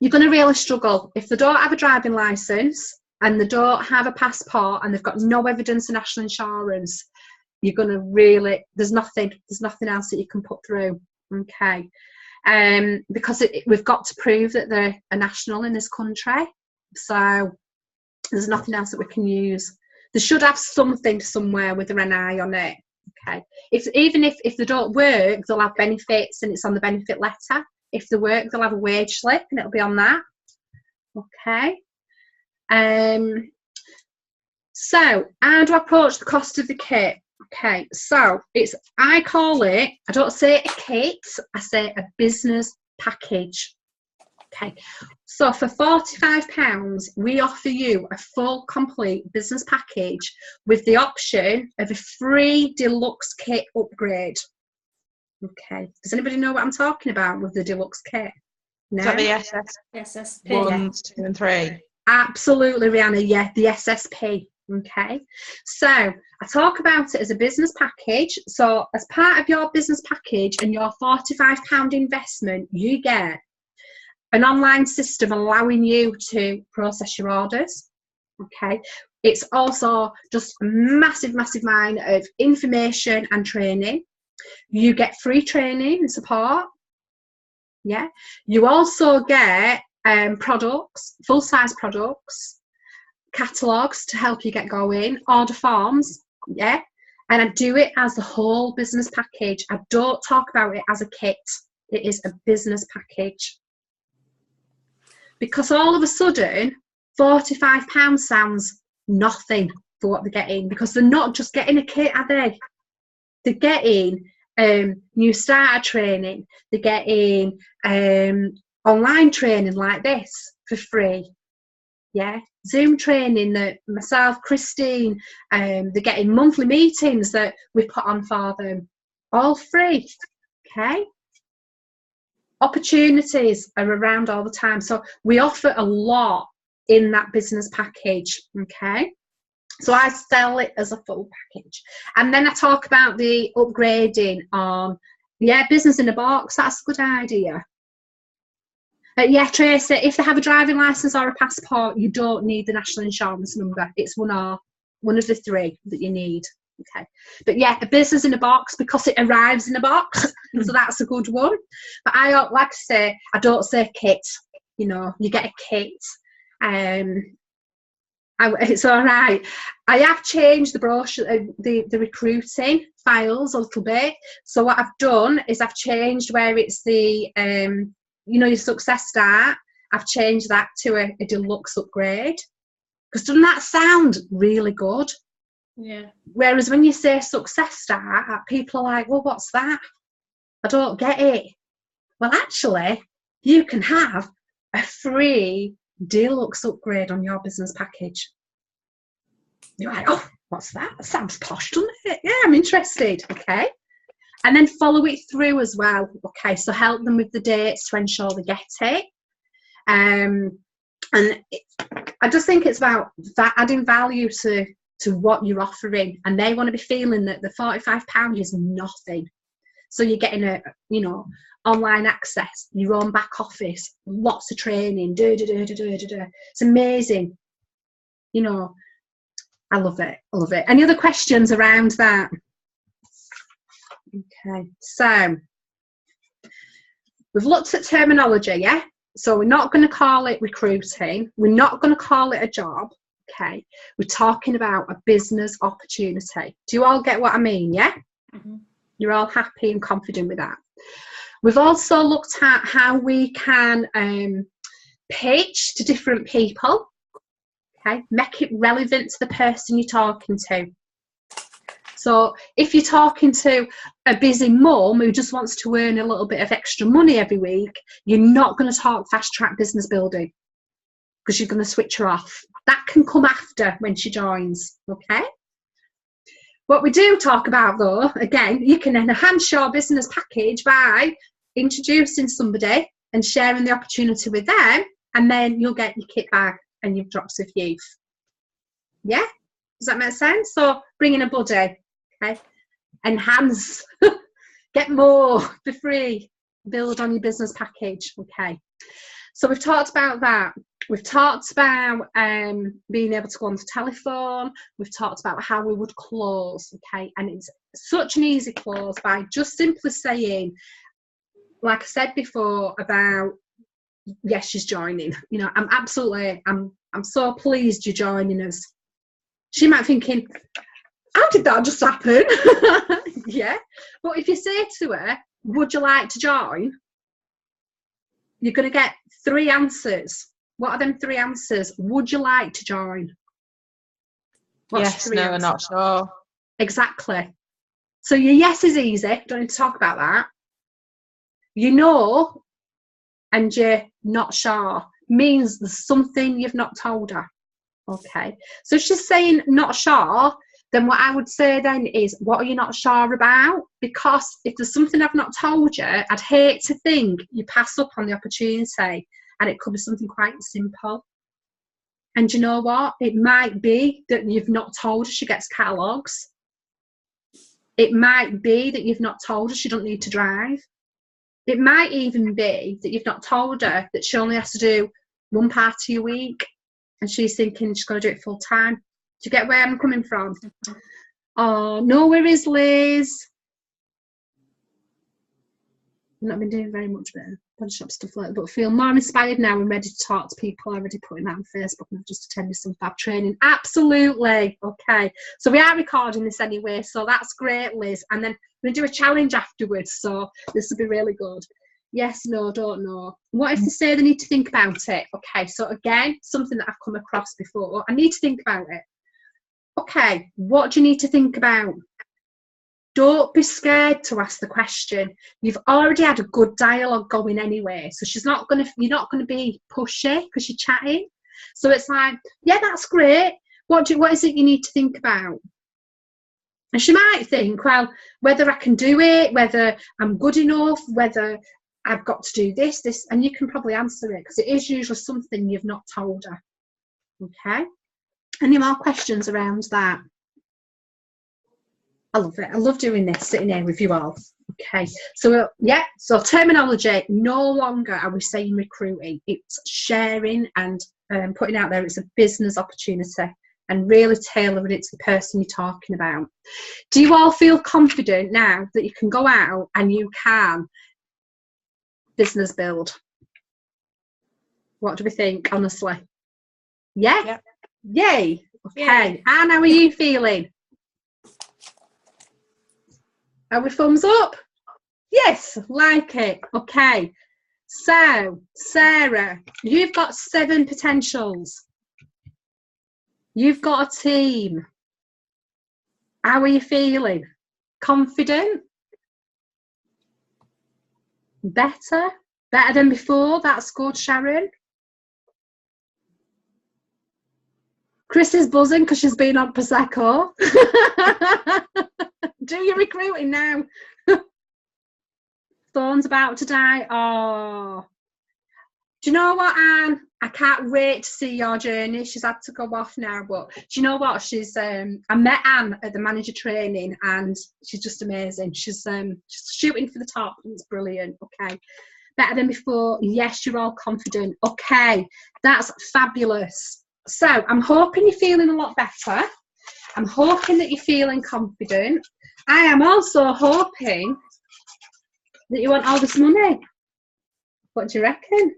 you're going to really struggle. If they don't have a driving licence and they don't have a passport and they've got no evidence of national insurance, you're going to really, there's nothing else that you can put through. Okay, because we've got to prove that they're a national in this country, so there's nothing else that we can use. They should have something somewhere with their NI on it. Okay, even if they don't work, they'll have benefits and it's on the benefit letter. If they work, they'll have a wage slip and it'll be on that. Okay, so how do I approach the cost of the kit? Okay, so I call it, I don't say a kit, I say a business package. Okay, so for £45, we offer you a full, complete business package with the option of a free deluxe kit upgrade. Okay, does anybody know what I'm talking about with the deluxe kit? No? Is that the SSP. 1, 2 and 3? Absolutely, Rihanna, yeah, the SSP. Okay, so I talk about it as a business package. So as part of your business package and your £45 investment, you get an online system allowing you to process your orders. Okay. It's also just a massive, massive mine of information and training. You get free training and support. Yeah. You also get products, full-size products, catalogues to help you get going, order forms. Yeah. And I do it as the whole business package. I don't talk about it as a kit. It is a business package. Because all of a sudden, £45 sounds nothing for what they're getting, because they're not just getting a kit, are they? They're getting new starter training. They're getting online training like this for free. Yeah, Zoom training that myself, Christine, they're getting monthly meetings that we put on for them, all free. Okay. Opportunities are around all the time, so we offer a lot in that business package. Okay, so I sell it as a full package, and then I talk about the upgrading on business in a box. That's a good idea. Tracy, if they have a driving license or a passport, you don't need the national insurance number. It's one of the three that you need. Okay, but a business in a box, because it arrives in a box, so that's a good one. But I don't like to say, I don't say kit. You know, you get a kit. It's all right. I have changed the brochure, the recruiting files a little bit. So what I've done is I've changed where it's the your success start. I've changed that to a deluxe upgrade, because doesn't that sound really good? Yeah. Whereas when you say success start, people are like, well, what's that? I don't get it. Well, actually, you can have a free deluxe upgrade on your business package. You're like, oh, what's that? That sounds posh, doesn't it? Yeah, I'm interested. Okay. And then follow it through as well. Okay, so help them with the dates to ensure they get it. And I just think it's about adding value to what you're offering, and they want to be feeling that the £45 is nothing. So you're getting online access, your own back office, lots of training, It's amazing. I love it. I love it. Any other questions around that? Okay, so we've looked at terminology, yeah? So we're not going to call it recruiting. We're not going to call it a job. Okay, we're talking about a business opportunity. Do you all get what I mean? Yeah. Mm-hmm. You're all happy and confident with that. We've also looked at how we can pitch to different people. Okay, make it relevant to the person you're talking to. So if you're talking to a busy mum who just wants to earn a little bit of extra money every week, you're not going to talk fast track business building, because you're going to switch her off. That can come after when she joins. Okay. What we do talk about, though, again, you can enhance your business package by introducing somebody and sharing the opportunity with them, and then you'll get your kit bag and your drops of youth. Yeah? Does that make sense? So bring in a buddy. Okay. Enhance. Get more for free. Build on your business package. Okay. So we've talked about that. We've talked about being able to go on the telephone. We've talked about how we would close, okay? And it's such an easy close by just simply saying, like I said before about, yes, she's joining. I'm so pleased you're joining us. She might be thinking, how did that just happen? Yeah. But if you say to her, would you like to join? You're going to get 3 answers. What are them 3 answers? Would you like to join? Yes, no, I'm not sure. Exactly. So your yes is easy. Don't need to talk about that. You know, and you're not sure means there's something you've not told her. Okay. So if she's saying not sure, then what I would say then is, what are you not sure about? Because if there's something I've not told you, I'd hate to think you pass up on the opportunity, and it could be something quite simple. And you know what? It might be that you've not told her she gets catalogues. It might be that you've not told her she doesn't need to drive. It might even be that you've not told her that she only has to do one party a week, and she's thinking she's going to do it full time. Do you get where I'm coming from? Oh, no worries, Liz. I've not been doing very much better. Body shop stuff like that, but feel more inspired now and ready to talk to people. Already putting that on Facebook, and I've just attended some fab training. Absolutely. Okay. So we are recording this anyway, so that's great, Liz. And then we're going to do a challenge afterwards, so this will be really good. Yes, no, don't know. What if they say they need to think about it? Okay, so again, something that I've come across before. I need to think about it. Okay, what do you need to think about? Don't be scared to ask the question. You've already had a good dialogue going anyway, so you're not gonna be pushy because you're chatting. So it's like, yeah, that's great. What is it you need to think about? And she might think, well, whether I can do it, whether I'm good enough, whether I've got to do this, and you can probably answer it because it is usually something you've not told her. Okay? Any more questions around that? I love it. I love doing this, sitting here with you all. Okay, so yeah, so terminology, no longer are we saying recruiting, it's sharing and putting out there it's a business opportunity and really tailoring it to the person you're talking about. Do you all feel confident now that you can go out and you can business build? What do we think, honestly? Yeah? Yep. Yay! Okay, Yay. Anne, how are you feeling? Are we thumbs up? Yes, like it. Okay. So, Sarah, you've got 7 potentials. You've got a team. How are you feeling? Confident? Better? Better than before? That's good, Sharon. Chris is buzzing because she's been on Prosecco. Do your recruiting now. Thorn's about to die. Oh. Do you know what, Anne? I can't wait to see your journey. She's had to go off now, but do you know what? She's I met Anne at the manager training and she's just amazing. She's shooting for the top and it's brilliant. Okay. Better than before. Yes, you're all confident. Okay. That's fabulous. So I'm hoping you're feeling a lot better. I'm hoping that you're feeling confident. I am also hoping that you want all this money. What do you reckon?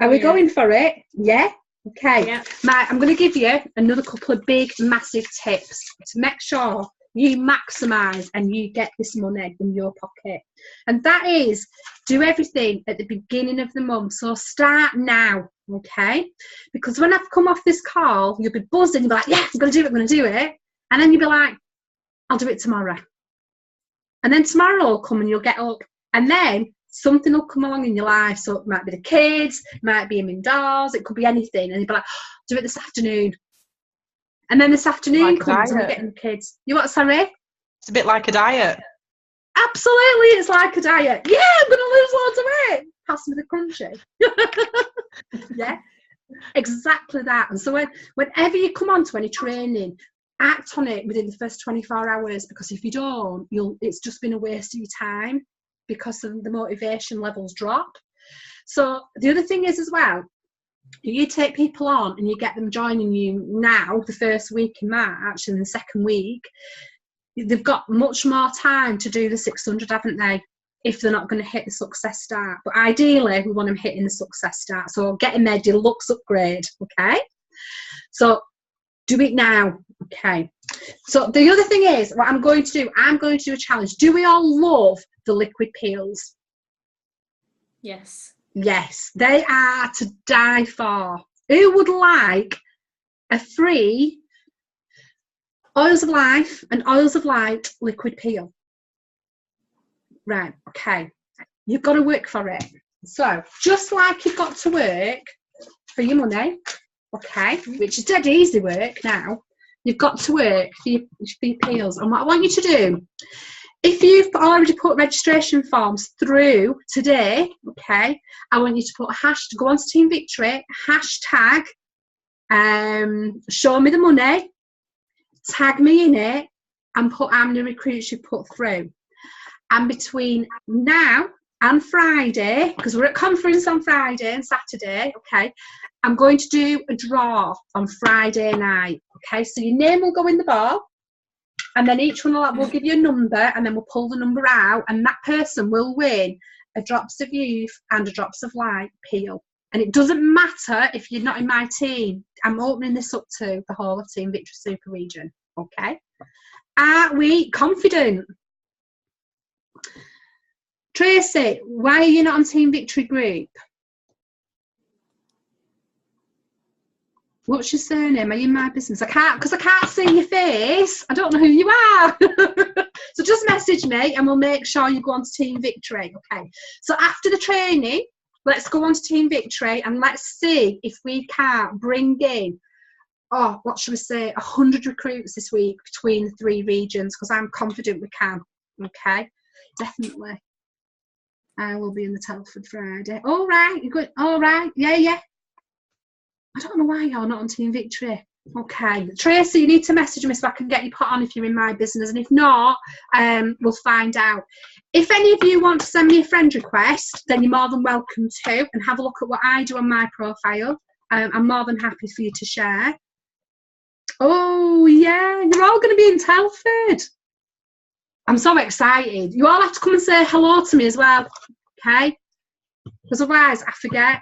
Are we going for it? Yeah? Okay. Yeah. I'm going to give you another couple of big, massive tips to make sure you maximise and you get this money in your pocket. And that is, do everything at the beginning of the month. So start now, okay? Because when I've come off this call, you'll be buzzing. You'll be like, yeah, I'm going to do it, I'm going to do it. And then you'll be like, I'll do it tomorrow. And then tomorrow will come and you'll get up. And then something will come along in your life. So it might be the kids, it might be him indoors, it could be anything. And you'll be like, do it this afternoon. And then this afternoon Like comes and we're diet. getting the kids. You what, sorry? It's a bit like a diet. Absolutely, it's like a diet. Yeah, I'm going to lose loads of weight. Pass me the crunchy. Yeah, exactly that. And so whenever you come on to any training, act on it within the first 24 hours, because if you don't, it's just been a waste of your time because of the motivation levels drop. So the other thing is as well, you take people on and you get them joining you now, the first week in March and the second week, they've got much more time to do the 600, haven't they? If they're not going to hit the success start. But ideally, we want them hitting the success start. So getting their deluxe upgrade, okay? So do it now, okay? So the other thing is, what I'm going to do a challenge. Do we all love the liquid peels? Yes. Yes, they are to die for. Who would like a free Oils of Life and Oils of Light liquid peel? Right, okay. You've got to work for it. So, just like you've got to work for your money, okay, which is dead easy work now, you've got to work for your peels. And what I want you to do, if you've already put registration forms through today, okay, I want you to put go on to Team Victory, hashtag show me the money, tag me in it, and put how many recruits you put through. And between now and Friday, because we're at conference on Friday and Saturday, okay, I'm going to do a draw on Friday night, okay? So your name will go in the ball, and then each one will give you a number, and then we'll pull the number out, and that person will win a Drops of Youth and a Drops of Light peel. And it doesn't matter if you're not in my team. I'm opening this up to the whole of Team Victory Super Region, okay? Are we confident? Tracy, why are you not on Team Victory Group? What's your surname? Are you in my business? I can't see your face. I don't know who you are. So just message me and we'll make sure you go on to Team Victory. Okay. So after the training, let's go on to Team Victory and let's see if we can't bring in, what should we say, 100 recruits this week between the 3 regions, because I'm confident we can. Okay. Definitely. I will be in the Telford Friday. All right. You're good. All right. Yeah. I don't know why you're not on Team Victory. Okay. Tracy, you need to message me so I can get you put on if you're in my business. And if not, we'll find out. If any of you want to send me a friend request, then you're more than welcome to, and have a look at what I do on my profile. I'm more than happy for you to share. Oh, yeah. You're all going to be in Telford. I'm so excited. You all have to come and say hello to me as well. Okay? Because otherwise, I forget.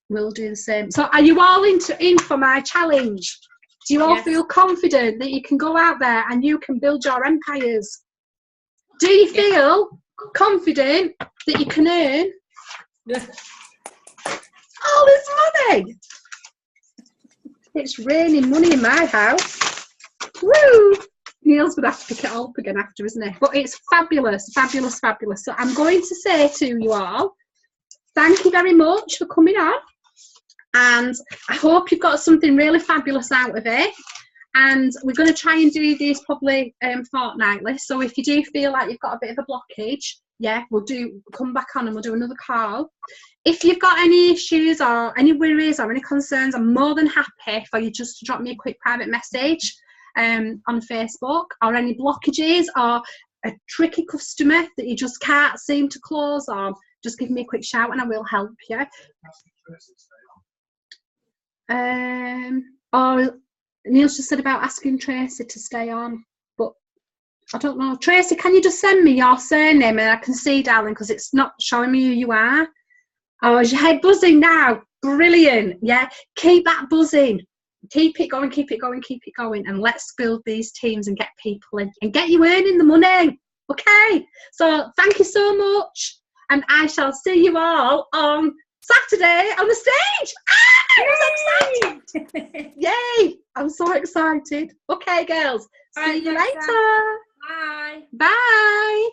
We'll do the same. So are you all in for my challenge? Do you all feel confident that you can go out there and you can build your empires? Do you feel confident that you can earn all this money? It's raining money in my house. Woo! Neil's going to have to pick it all up again after, isn't he? But it's fabulous, fabulous, fabulous. So I'm going to say to you all, thank you very much for coming on. And I hope you've got something really fabulous out of it. And we're going to try and do these probably fortnightly. So if you do feel like you've got a bit of a blockage, we'll come back on and we'll do another call. If you've got any issues or any worries or any concerns, I'm more than happy for you just to drop me a quick private message on Facebook, or any blockages or a tricky customer that you just can't seem to close on. Just give me a quick shout and I will help you. Or Neil's just said about asking Tracy to stay on, but I don't know. Tracy, can you just send me your surname and I can see, darling, because it's not showing me who you are. Oh, is your head buzzing now? Brilliant. Yeah, keep that buzzing. Keep it going, keep it going, keep it going, and let's build these teams and get people in and get you earning the money. Okay, so thank you so much, and I shall see you all on Saturday on the stage. I'm so excited. Yay, I'm so excited. Okay, girls, see you later. Bye. Bye.